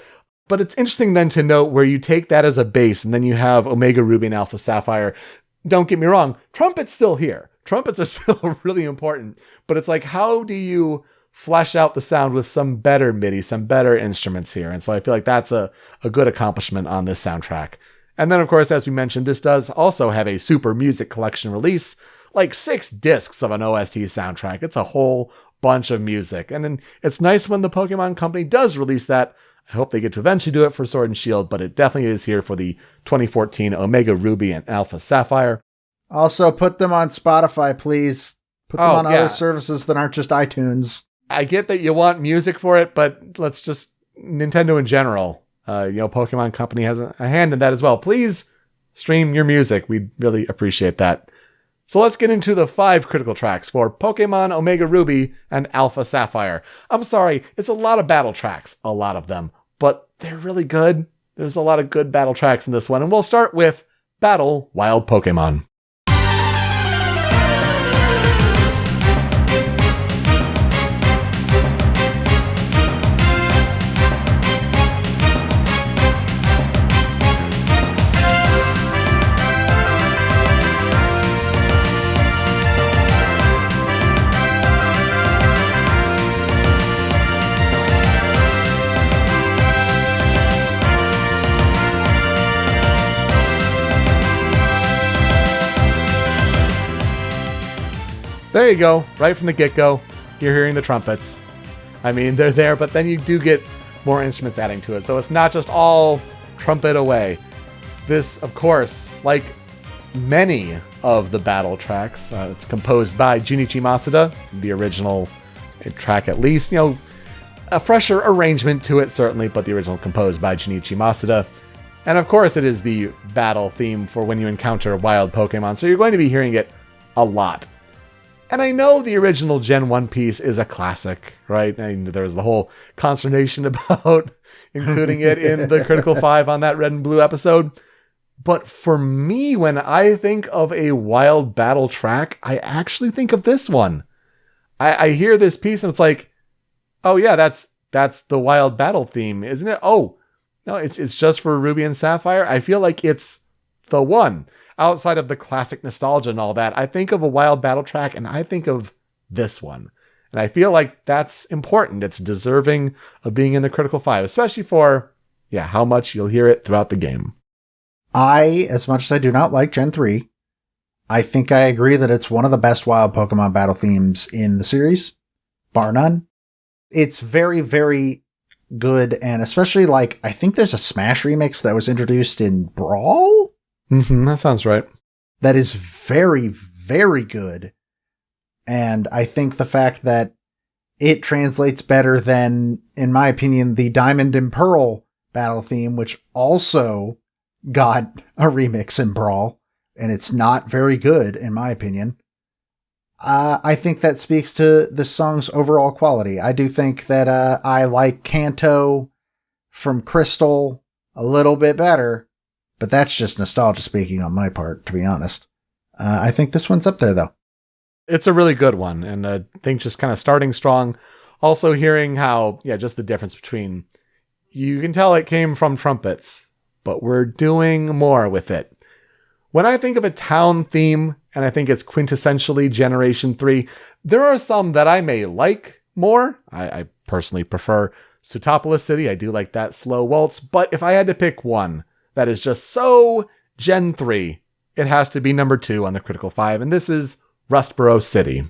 But it's interesting then to note where you take that as a base and then you have Omega Ruby and Alpha Sapphire. Don't get me wrong, trumpet's still here. Trumpets are still really important, but it's like, how do you flesh out the sound with some better MIDI, some better instruments here? And so I feel like that's a good accomplishment on this soundtrack. And then, of course, as we mentioned, this does also have a Super Music Collection release, like 6 discs of an OST soundtrack. It's a whole bunch of music. And then it's nice when the Pokemon Company does release that. I hope they get to eventually do it for Sword and Shield, but it definitely is here for the 2014 Omega Ruby and Alpha Sapphire. Also, put them on Spotify, please. Put them on other services that aren't just iTunes. I get that you want music for it, but let's just... Nintendo in general, Pokemon Company has a hand in that as well. Please stream your music. We'd really appreciate that. So let's get into the 5 critical tracks for Pokemon Omega Ruby and Alpha Sapphire. I'm sorry, it's a lot of battle tracks, a lot of them, but they're really good. There's a lot of good battle tracks in this one, and we'll start with Battle Wild Pokemon. There you go. Right from the get-go, you're hearing the trumpets. I mean, they're there, but then you do get more instruments adding to it. So it's not just all trumpet away. This, of course, like many of the battle tracks, it's composed by Junichi Masuda, the original track at least. A fresher arrangement to it, certainly, but the original composed by Junichi Masuda. And of course, it is the battle theme for when you encounter wild Pokemon, so you're going to be hearing it a lot. And I know the original Gen 1 piece is a classic, right? I mean, there was the whole consternation about including it in the Critical 5 on that Red and Blue episode. But for me, when I think of a wild battle track, I actually think of this one. I hear this piece and it's like, oh yeah, that's the wild battle theme, isn't it? Oh, no, it's just for Ruby and Sapphire. I feel like it's the one. Outside of the classic nostalgia and all that, I think of a wild battle track and I think of this one. And I feel like that's important. It's deserving of being in the Critical 5, especially for, how much you'll hear it throughout the game. As much as I do not like Gen 3, I think I agree that it's one of the best wild Pokemon battle themes in the series, bar none. It's very, very good, and especially I think there's a Smash remix that was introduced in Brawl? Mm-hmm, that sounds right. That is very, very good. And I think the fact that it translates better than, in my opinion, the Diamond and Pearl battle theme, which also got a remix in Brawl, and it's not very good, in my opinion. I think that speaks to this song's overall quality. I do think that I like Kanto from Crystal a little bit better. But that's just nostalgia speaking on my part, to be honest. I think this one's up there, though. It's a really good one. And I think just kind of starting strong. Also hearing how, just the difference between, you can tell it came from trumpets, but we're doing more with it. When I think of a town theme, and I think it's quintessentially Generation 3, there are some that I may like more. I personally prefer Sootopolis City. I do like that slow waltz. But if I had to pick one that is just so Gen 3, it has to be number 2 on the Critical 5, and this is Rustboro City.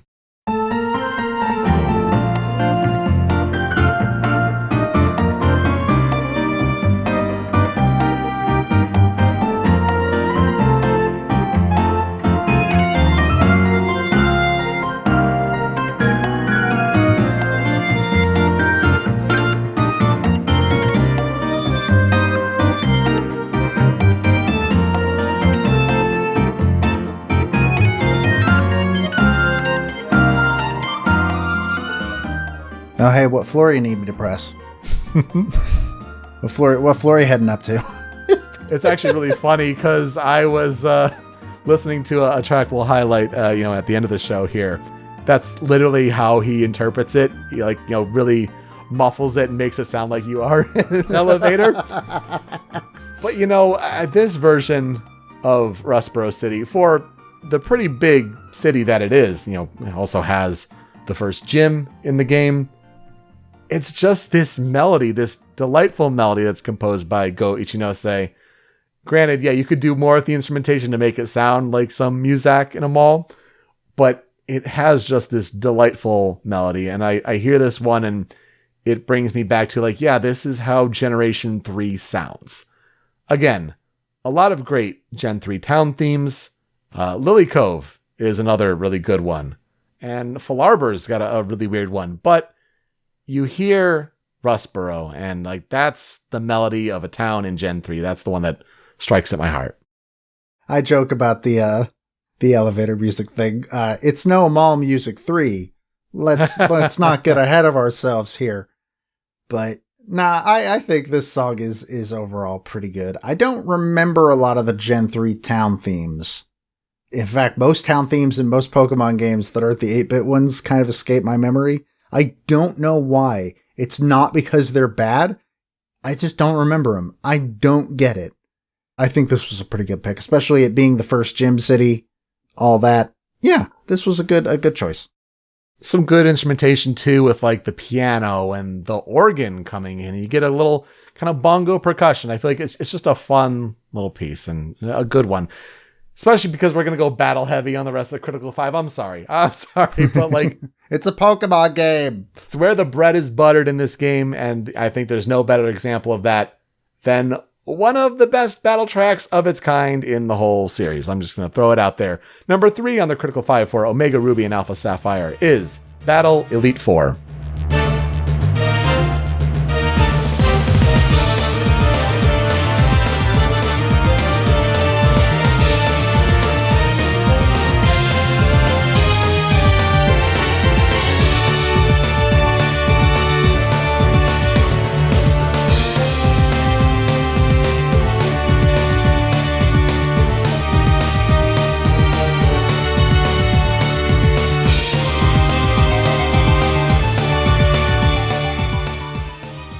Oh, hey, what floor you need me to press? What floor you heading up to? It's actually really funny because I was listening to a track we'll highlight, at the end of the show here. That's literally how he interprets it. He really muffles it and makes it sound like you are in an elevator. But this version of Rustboro City, for the pretty big city that it is, it also has the first gym in the game. It's just this melody, this delightful melody that's composed by Go Ichinose. Granted, yeah, you could do more with the instrumentation to make it sound like some muzak in a mall, but it has just this delightful melody. And I hear this one and it brings me back to this is how Generation 3 sounds. Again, a lot of great Gen 3 town themes. Lily Cove is another really good one. And Falarber's got a really weird one. But you hear Rustboro, and that's the melody of a town in Gen 3. That's the one that strikes at my heart. I joke about the elevator music thing. It's no Mall Music 3. Let's not get ahead of ourselves here. But I think this song is overall pretty good. I don't remember a lot of the Gen 3 town themes. In fact, most town themes in most Pokemon games that aren't the 8-bit ones kind of escape my memory. I don't know why. It's not because they're bad. I just don't remember them. I don't get it. I think this was a pretty good pick, especially it being the first gym city, all that. Yeah, this was a good choice. Some good instrumentation too, with the piano and the organ coming in. You get a little kind of bongo percussion. I feel like it's just a fun little piece and a good one. Especially because we're going to go battle heavy on the rest of the Critical 5. I'm sorry, but it's a Pokemon game. It's where the bread is buttered in this game. And I think there's no better example of that than one of the best battle tracks of its kind in the whole series. I'm just going to throw it out there. Number 3 on the Critical 5 for Omega Ruby and Alpha Sapphire is Battle Elite Four.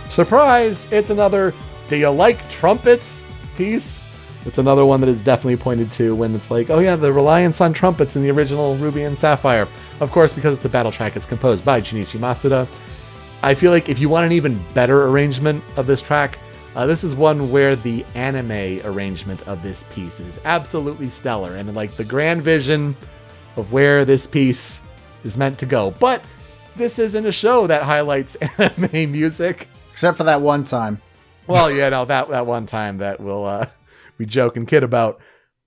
Surprise! It's another "Do you like trumpets?" piece. It's another one that is definitely pointed to when it's oh yeah, the reliance on trumpets in the original Ruby and Sapphire. Of course, because it's a battle track, it's composed by Junichi Masuda. I feel like if you want an even better arrangement of this track, this is one where the anime arrangement of this piece is absolutely stellar and the grand vision of where this piece is meant to go. But this isn't a show that highlights anime music. Except for that one time. Well, yeah, no, that one time that we joke and kid about.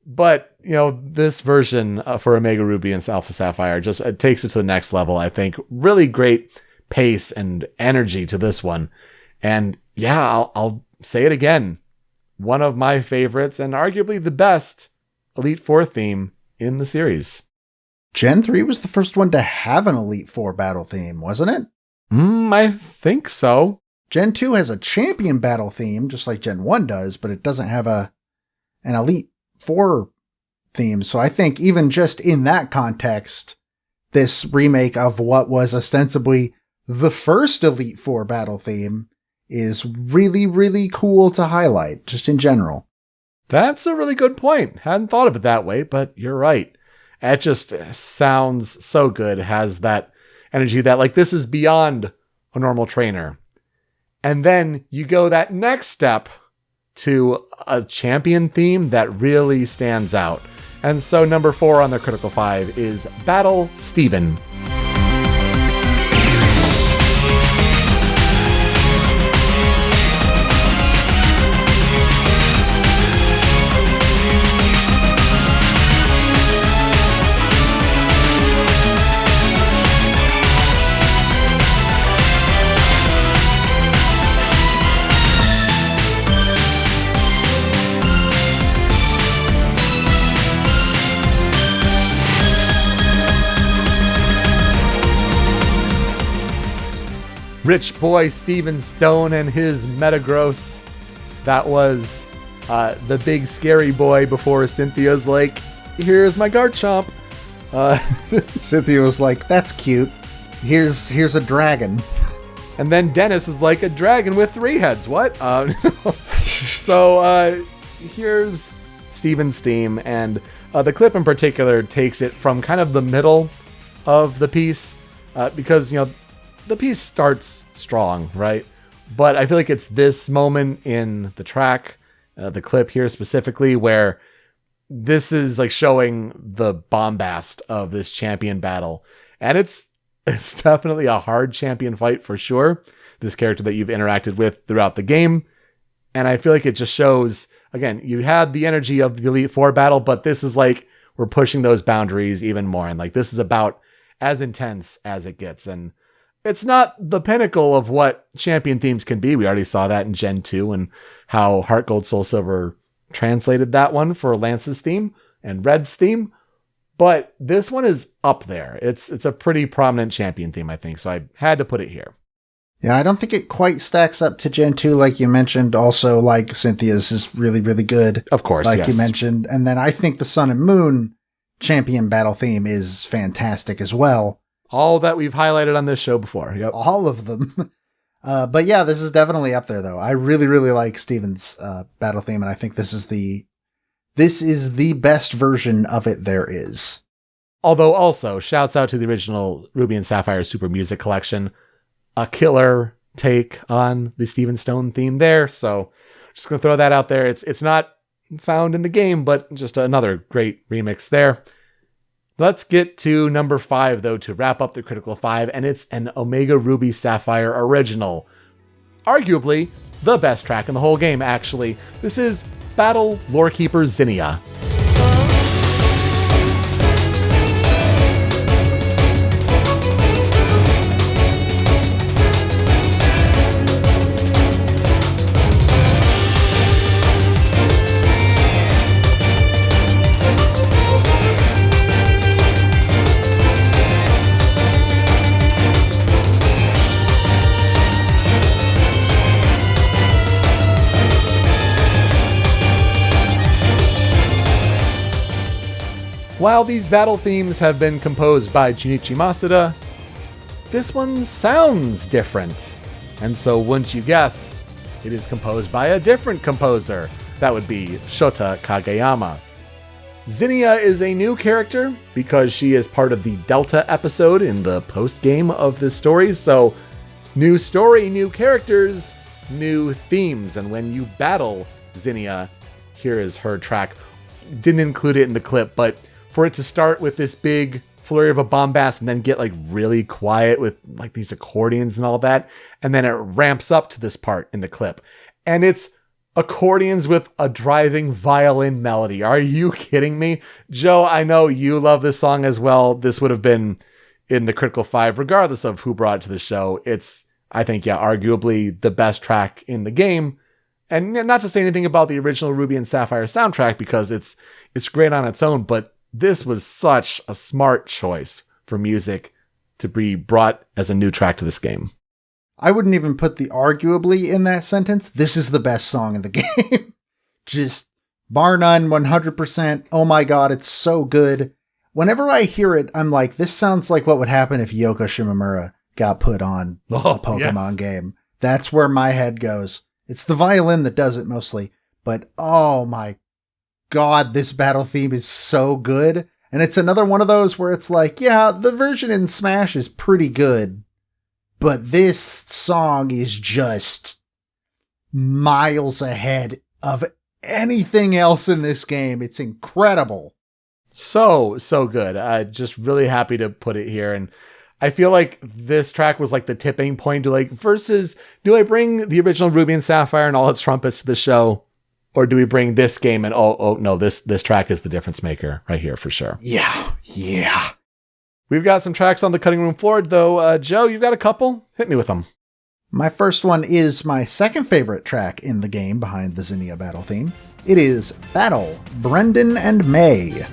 But, this version for Omega Ruby and Alpha Sapphire just takes it to the next level, I think. Really great pace and energy to this one. And yeah, I'll say it again. One of my favorites and arguably the best Elite Four theme in the series. Gen 3 was the first one to have an Elite Four battle theme, wasn't it? I think so. Gen 2 has a champion battle theme, just like Gen 1 does, but it doesn't have an Elite Four theme. So I think even just in that context, this remake of what was ostensibly the first Elite Four battle theme is really, really cool to highlight, just in general. That's a really good point. Hadn't thought of it that way, but you're right. It just sounds so good. It has that energy that this is beyond a normal trainer. And then you go that next step to a champion theme that really stands out. And so number 4 on the Critical 5 is Battle Steven. rich boy Steven Stone and his Metagross. That was the big scary boy before Cynthia's like, here's my Garchomp. Cynthia was like, that's cute. Here's a dragon. And then Dennis is like, a dragon with 3 heads. What? So here's Steven's theme, and the clip in particular takes it from kind of the middle of the piece, because, the piece starts strong, right? But I feel like it's this moment in the track, the clip here specifically, where this is like showing the bombast of this champion battle. And it's definitely a hard champion fight for sure. This character that you've interacted with throughout the game. And I feel like it just shows, again, you had the energy of the Elite Four battle, but this is like, we're pushing those boundaries even more. And like, this is about as intense as it gets. And it's not the pinnacle of what champion themes can be. We already saw that in Gen 2 and how Heart Gold Soul Silver translated that one for Lance's theme and Red's theme. But this one is up there. It's a pretty prominent champion theme, I think. So I had to put it here. Yeah, I don't think it quite stacks up to Gen 2, like you mentioned. Also, like, Cynthia's is really, really good. Of course, like yes. you mentioned. And then I think the Sun and Moon champion battle theme is fantastic as well. All that we've highlighted on this show before. Yep. All of them. But yeah, this is definitely up there, though. I really, really like Steven's battle theme, and I think this is the best version of it there is. Although also, shouts out to the original Ruby and Sapphire Super Music Collection. A killer take on the Steven Stone theme there. So just going to throw that out there. It's not found in the game, but just another great remix there. Let's get to number 5, though, to wrap up the Critical 5, and it's an Omega Ruby Sapphire original. Arguably the best track in the whole game, actually. This is Battle Lorekeeper Zinnia. While these battle themes have been composed by Junichi Masuda, this one sounds different. And so wouldn't you guess, it is composed by a different composer. That would be Shota Kageyama. Zinnia is a new character because she is part of the Delta episode in the post-game of this story. So new story, new characters, new themes. And when you battle Zinnia, here is her track. Didn't include it in the clip, but for it to start with this big flurry of a bombast and then get like really quiet with like these accordions and all that. And then it ramps up to this part in the clip. And it's accordions with a driving violin melody. Are you kidding me? Joe, I know you love this song as well. This would have been in the Critical 5, regardless of who brought it to the show. It's, I think, yeah, arguably the best track in the game. And not to say anything about the original Ruby and Sapphire soundtrack, because it's great on its own, but this was such a smart choice for music to be brought as a new track to this game. I wouldn't even put the arguably in that sentence. This is the best song in the game. Just bar none, 100%. Oh my God, it's so good. Whenever I hear it, I'm like, this sounds like what would happen if Yoko Shimomura got put on a Pokemon game. That's where my head goes. It's the violin that does it mostly, but oh my God, this battle theme is so good. And it's another one of those where it's like, yeah, the version in Smash is pretty good, but this song is just miles ahead of anything else in this game. It's incredible. So good. Just really happy to put it here. And I feel like this track was like the tipping point to like, versus, do I bring the original Ruby and Sapphire and all its trumpets to the show? Or do we bring this game and oh no, this track is the difference maker right here for sure. Yeah. We've got some tracks on the cutting room floor though. Joe, you've got a couple? Hit me with them. My first one is my second favorite track in the game behind the Zinnia battle theme. It is Battle, Brendan and May.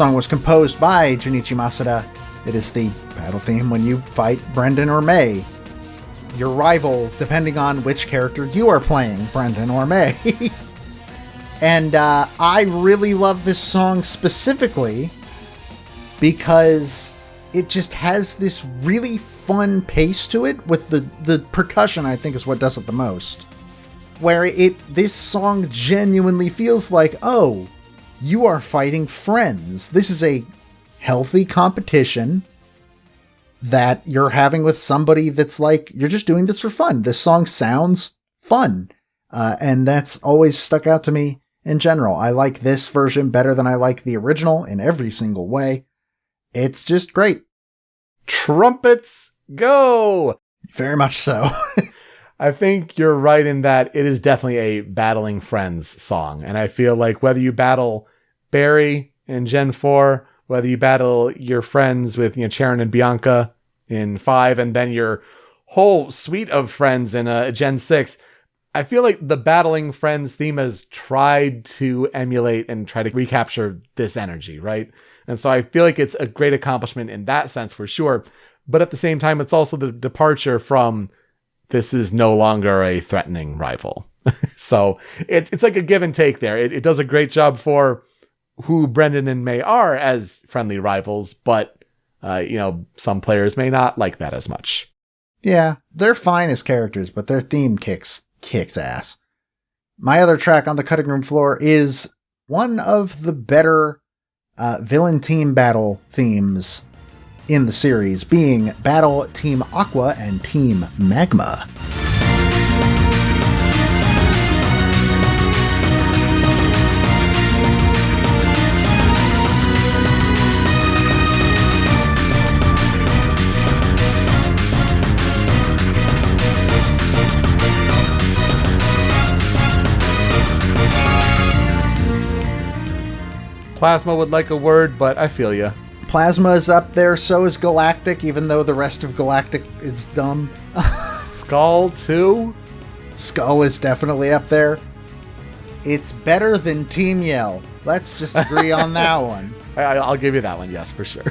song was composed by Junichi Masuda. It is the battle theme when you fight Brendan or May, your rival, depending on which character you are playing, Brendan or May. And I really love this song specifically because it just has this really fun pace to it with the percussion, I think, is what does it the most. Where this song genuinely feels like, oh, you are fighting friends. This is a healthy competition that you're having with somebody that's like, you're just doing this for fun. This song sounds fun. And that's always stuck out to me in general. I like this version better than I like the original in every single way. It's just great. Trumpets go! Very much so. I think you're right in that it is definitely a battling friends song. And I feel like whether you battle Barry in Gen 4, whether you battle your friends with, Charon and Bianca in 5, and then your whole suite of friends in Gen 6, I feel like the battling friends theme has tried to emulate and try to recapture this energy, right? And so I feel like it's a great accomplishment in that sense for sure. But at the same time, it's also the departure from this is no longer a threatening rival. So it's like a give and take there. It does a great job for who Brendan and May are as friendly rivals, but, some players may not like that as much. Yeah, they're fine as characters, but their theme kicks ass. My other track on the cutting room floor is one of the better villain team battle themes in the series, being Battle Team Aqua and Team Magma. Plasma would like a word, but I feel ya. Plasma is up there, so is Galactic, even though the rest of Galactic is dumb. Skull, too? Skull is definitely up there. It's better than Team Yell. Let's just agree on that one. I'll give you that one, yes, for sure.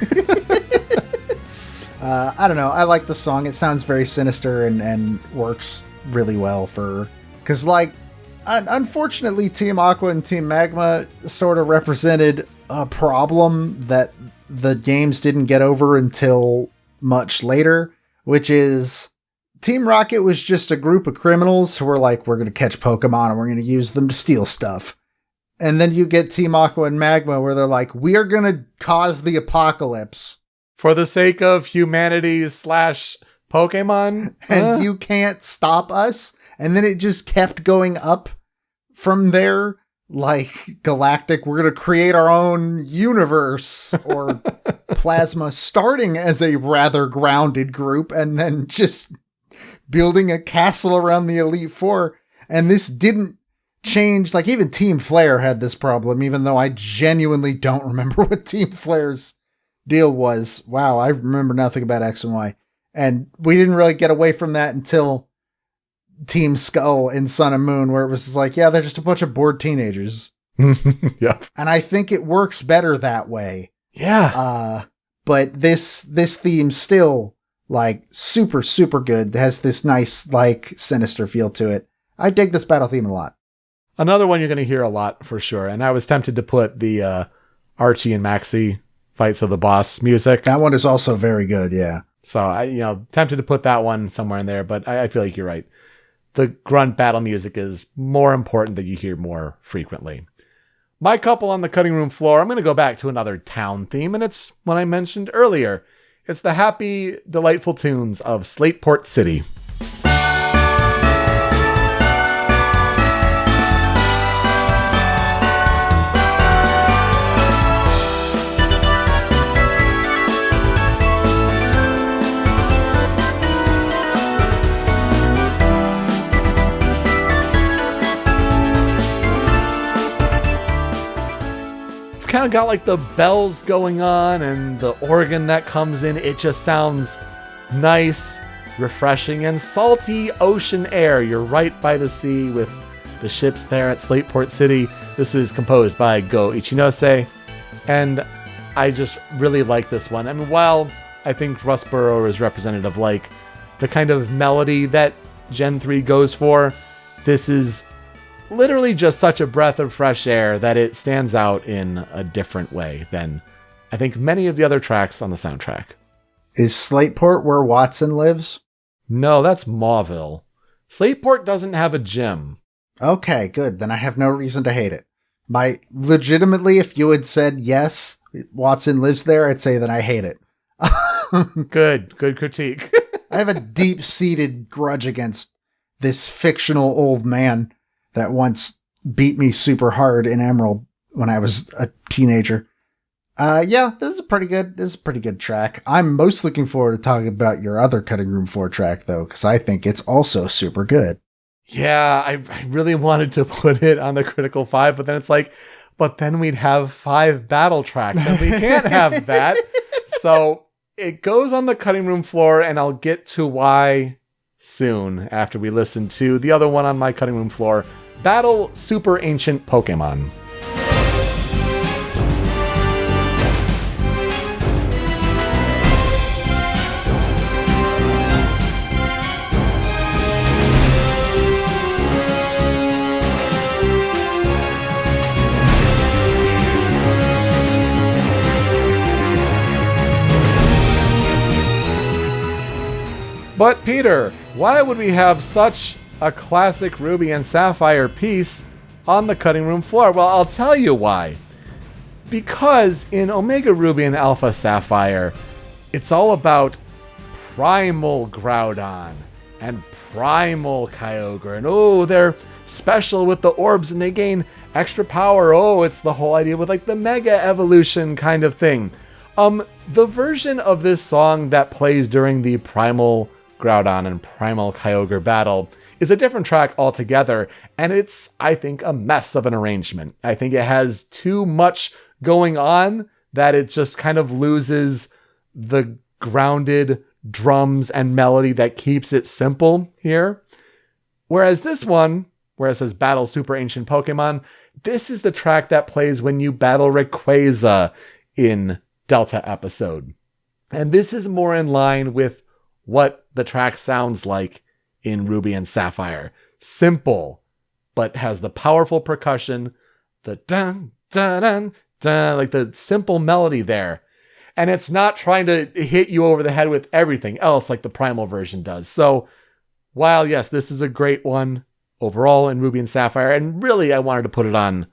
I don't know. I like the song. It sounds very sinister and works really well for... Because, unfortunately, Team Aqua and Team Magma sort of represented a problem that the games didn't get over until much later, which is Team Rocket was just a group of criminals who were like, we're going to catch Pokemon and we're going to use them to steal stuff. And then you get Team Aqua and Magma where they're like, we are going to cause the apocalypse. For the sake of humanity/Pokemon. And you can't stop us. And then it just kept going up from there. Like Galactic, we're going to create our own universe, or Plasma starting as a rather grounded group and then just building a castle around the Elite Four. And this didn't change. Like, even Team Flare had this problem, even though I genuinely don't remember what Team Flare's deal was. Wow, I remember nothing about X and Y. And we didn't really get away from that until Team Skull in Sun and Moon, where it was just like, yeah, they're just a bunch of bored teenagers. Yep. And I think it works better that way. Yeah. But this theme still, super, super good. It has this nice, sinister feel to it. I dig this battle theme a lot. Another one you're going to hear a lot for sure. And I was tempted to put the Archie and Maxie Fights of the Boss music. That one is also very good, yeah. So I, tempted to put that one somewhere in there, but I feel like you're right. The grunt battle music is more important that you hear more frequently. My couple on the cutting room floor, I'm going to go back to another town theme, and it's one I mentioned earlier. It's the happy, delightful tunes of Slateport City. Kind of got the bells going on and the organ that comes in. It just sounds nice, refreshing, and salty ocean air. You're right by the sea with the ships there at Slateport City. This is composed by Go Ichinose, and I just really like this one. I mean, while I think Rustboro is representative, like the kind of melody that Gen 3 goes for, this is literally just such a breath of fresh air that it stands out in a different way than I think many of the other tracks on the soundtrack. Is Slateport where Watson lives? No, that's Mauville. Slateport doesn't have a gym. Okay, good. Then I have no reason to hate it. Legitimately, if you had said yes, Watson lives there, I'd say that I hate it. Good critique. I have a deep-seated grudge against this fictional old man that once beat me super hard in Emerald when I was a teenager. Yeah, this is pretty good. This is a pretty good track. I'm most looking forward to talking about your other Cutting Room 4 track, though, because I think it's also super good. Yeah, I really wanted to put it on the Critical 5, but then it's like, but then we'd have 5 battle tracks, and we can't have that. So it goes on the Cutting Room floor, and I'll get to why soon after we listen to the other one on my Cutting Room floor, Battle Super Ancient Pokémon. But Peter, why would we have such a classic Ruby and Sapphire piece on the Cutting Room floor? Well, I'll tell you why. Because in Omega Ruby and Alpha Sapphire, it's all about Primal Groudon and Primal Kyogre. And oh, they're special with the orbs and they gain extra power. Oh, it's the whole idea with like the Mega Evolution kind of thing. The version of this song that plays during the Primal Groudon and Primal Kyogre battle is a different track altogether, and it's, I think, a mess of an arrangement. I think it has too much going on that it just kind of loses the grounded drums and melody that keeps it simple here. Whereas this one, where it says Battle Super Ancient Pokemon, this is the track that plays when you battle Rayquaza in Delta episode. And this is more in line with what the track sounds like in Ruby and Sapphire. Simple, but has the powerful percussion, the dun, dun, dun, dun, like the simple melody there. And it's not trying to hit you over the head with everything else like the Primal version does. So while, yes, this is a great one overall in Ruby and Sapphire, and really I wanted to put it on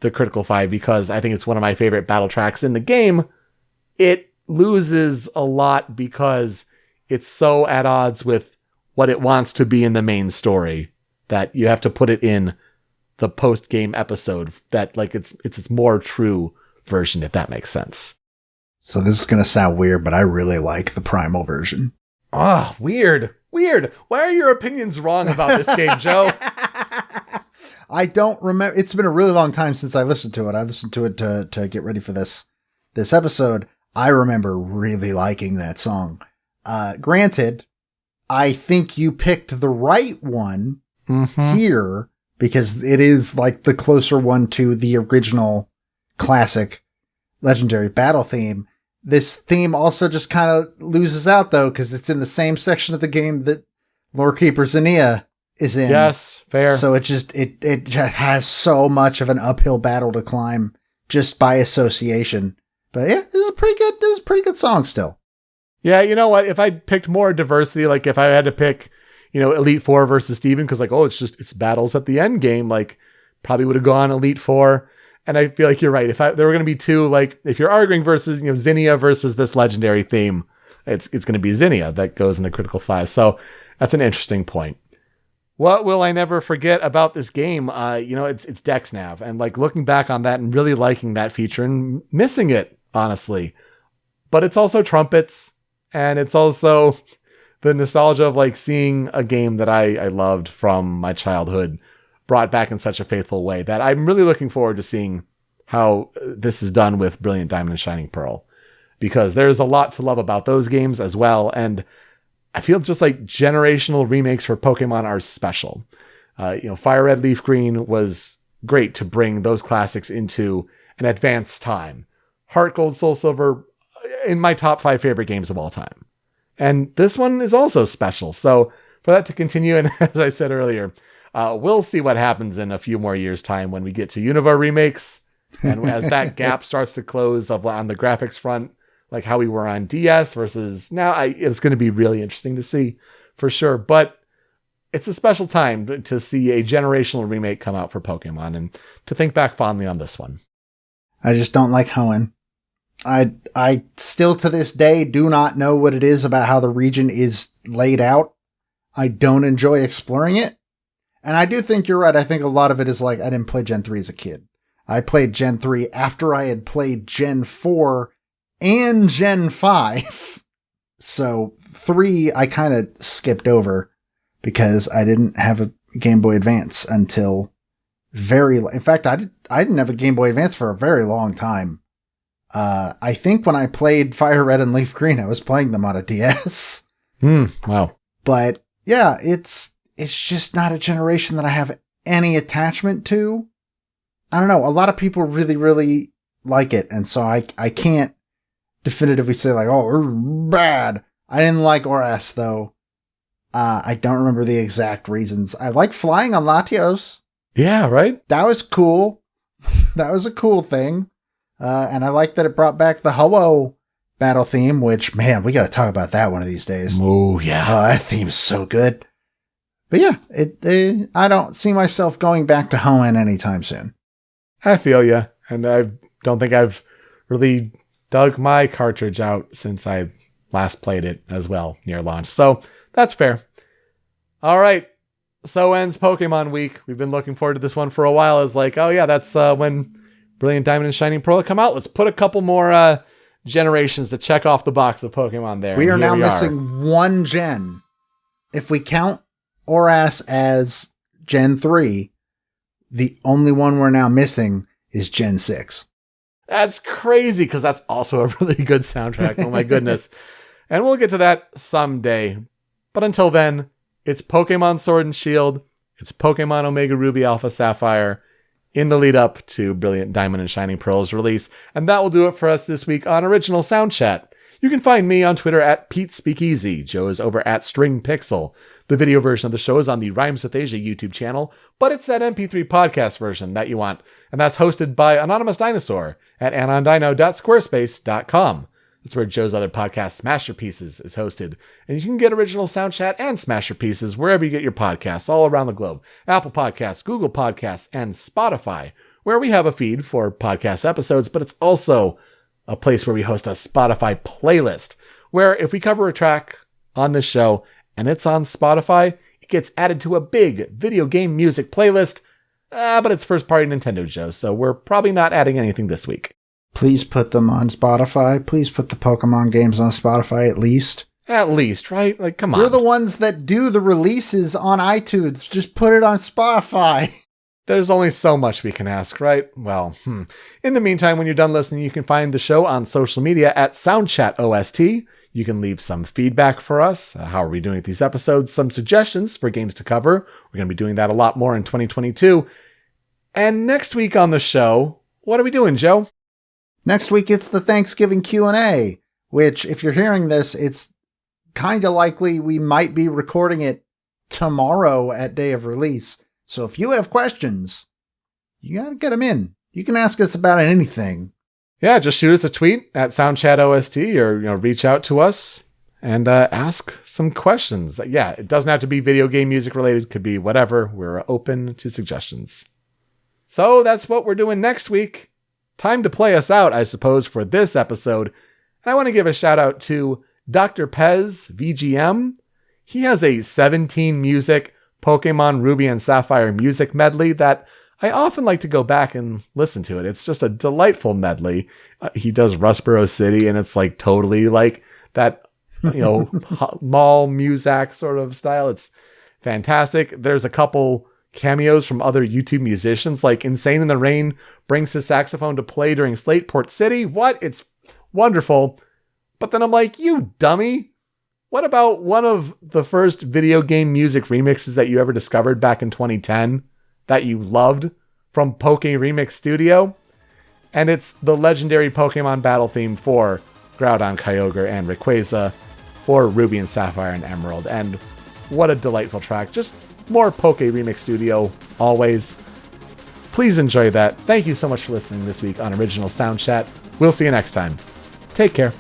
the Critical 5 because I think it's one of my favorite battle tracks in the game, it loses a lot because it's so at odds with what it wants to be in the main story that you have to put it in the post-game episode that like it's its more true version, if that makes sense. So this is going to sound weird, but I really like the Primal version. Ah, Weird. Why are your opinions wrong about this game, Joe? I don't remember. It's been a really long time since I listened to it. I listened to it to get ready for this episode. I remember really liking that song. Granted, I think you picked the right one here because it is like the closer one to the original classic legendary battle theme. This theme also just kind of loses out though because it's in the same section of the game that Lorekeeper Zinnia is in. Yes, fair. So it just has so much of an uphill battle to climb just by association. But yeah, this is a pretty good song still. Yeah, you know what? If I picked more diversity, like if I had to pick, Elite Four versus Steven, because like, it's battles at the end game, like probably would have gone Elite Four. And I feel like you're right. If there were going to be two, like if you're arguing versus, Zinnia versus this legendary theme, it's going to be Zinnia that goes in the Critical 5. So that's an interesting point. What will I never forget about this game? It's DexNav, and like looking back on that and really liking that feature and missing it, honestly. But it's also trumpets. And it's also the nostalgia of like seeing a game that I loved from my childhood brought back in such a faithful way that I'm really looking forward to seeing how this is done with Brilliant Diamond and Shining Pearl, because there's a lot to love about those games as well. And I feel just like generational remakes for Pokemon are special. Fire Red, Leaf Green was great to bring those classics into an advanced time. Heart Gold, Soul Silver in my top 5 favorite games of all time. And this one is also special. So for that to continue, and as I said earlier, we'll see what happens in a few more years' time when we get to Unova remakes. And as that gap starts to close on the graphics front, like how we were on DS versus now, it's going to be really interesting to see for sure. But it's a special time to see a generational remake come out for Pokemon and to think back fondly on this one. I just don't like Hoenn. I still to this day do not know what it is about how the region is laid out. I don't enjoy exploring it. And I do think you're right. I think a lot of it is like I didn't play Gen 3 as a kid. I played Gen 3 after I had played Gen 4 and Gen 5. So 3 I kind of skipped over because I didn't have a Game Boy Advance until in fact, I didn't have a Game Boy Advance for a very long time. I think when I played Fire Red and Leaf Green, I was playing them on a DS. Wow. But yeah, it's just not a generation that I have any attachment to. I don't know. A lot of people really, really like it. And so I can't definitively say like, oh, bad. I didn't like ORAS though. I don't remember the exact reasons. I like flying on Latios. Yeah, right? That was cool. That was a cool thing. And I like that it brought back the Ho-Oh battle theme, which, man, we got to talk about that one of these days. Oh, yeah. That theme's so good. But yeah, I don't see myself going back to Hoenn anytime soon. I feel you. And I don't think I've really dug my cartridge out since I last played it as well near launch. So that's fair. All right. So ends Pokemon Week. We've been looking forward to this one for a while. It's like, oh yeah, that's when Brilliant Diamond and Shining Pearl come out. Let's put a couple more generations to check off the box of Pokemon there. We are now missing one gen. If we count ORAS as Gen 3, the only one we're now missing is Gen 6. That's crazy because that's also a really good soundtrack. Oh my goodness. And we'll get to that someday. But until then, it's Pokemon Sword and Shield. It's Pokemon Omega Ruby Alpha Sapphire in the lead up to Brilliant Diamond and Shining Pearl's release. And that will do it for us this week on Original Soundchat. You can find me on Twitter at PeteSpeakeasy. Joe is over at StringPixel. The video version of the show is on the Rhymes with Asia YouTube channel, but it's that MP3 podcast version that you want. And that's hosted by Anonymous Dinosaur at anondino.squarespace.com. That's where Joe's other podcast, Smash Your Pieces, is hosted. And you can get Original Soundchat and Smash Your Pieces wherever you get your podcasts all around the globe. Apple Podcasts, Google Podcasts, and Spotify, where we have a feed for podcast episodes, but it's also a place where we host a Spotify playlist, where if we cover a track on this show and it's on Spotify, it gets added to a big video game music playlist, but it's first-party Nintendo, Joe, so we're probably not adding anything this week. Please put them on Spotify. Please put the Pokemon games on Spotify at least. At least, right? Like, come on. We're the ones that do the releases on iTunes. Just put it on Spotify. There's only so much we can ask, right? Well, In the meantime, when you're done listening, you can find the show on social media at Soundchat OST. You can leave some feedback for us. How are we doing with these episodes? Some suggestions for games to cover. We're going to be doing that a lot more in 2022. And next week on the show, what are we doing, Joe? Next week, it's the Thanksgiving Q&A, which, if you're hearing this, it's kind of likely we might be recording it tomorrow at day of release. So if you have questions, you got to get them in. You can ask us about anything. Yeah, just shoot us a tweet at SoundchatOST or reach out to us and ask some questions. Yeah, it doesn't have to be video game music related. It could be whatever. We're open to suggestions. So that's what we're doing next week. Time to play us out, I suppose, for this episode. And I want to give a shout out to Dr. Pez VGM. He has a 17 music Pokemon Ruby and Sapphire music medley that I often like to go back and listen to it. It's just a delightful medley. He does Rustboro City, and it's like totally like that, mall Muzak sort of style. It's fantastic. There's a couple cameos from other YouTube musicians, like Insane in the Rain brings his saxophone to play during Slateport City. What? It's wonderful. But then I'm like, you dummy. What about one of the first video game music remixes that you ever discovered back in 2010 that you loved from Poke Remix Studio? And it's the legendary Pokemon battle theme for Groudon, Kyogre, and Rayquaza, or Ruby and Sapphire and Emerald. And what a delightful track. Just more Poke Remix Studio, always. Please enjoy that. Thank you so much for listening this week on Original Sound Chat. We'll see you next time. Take care.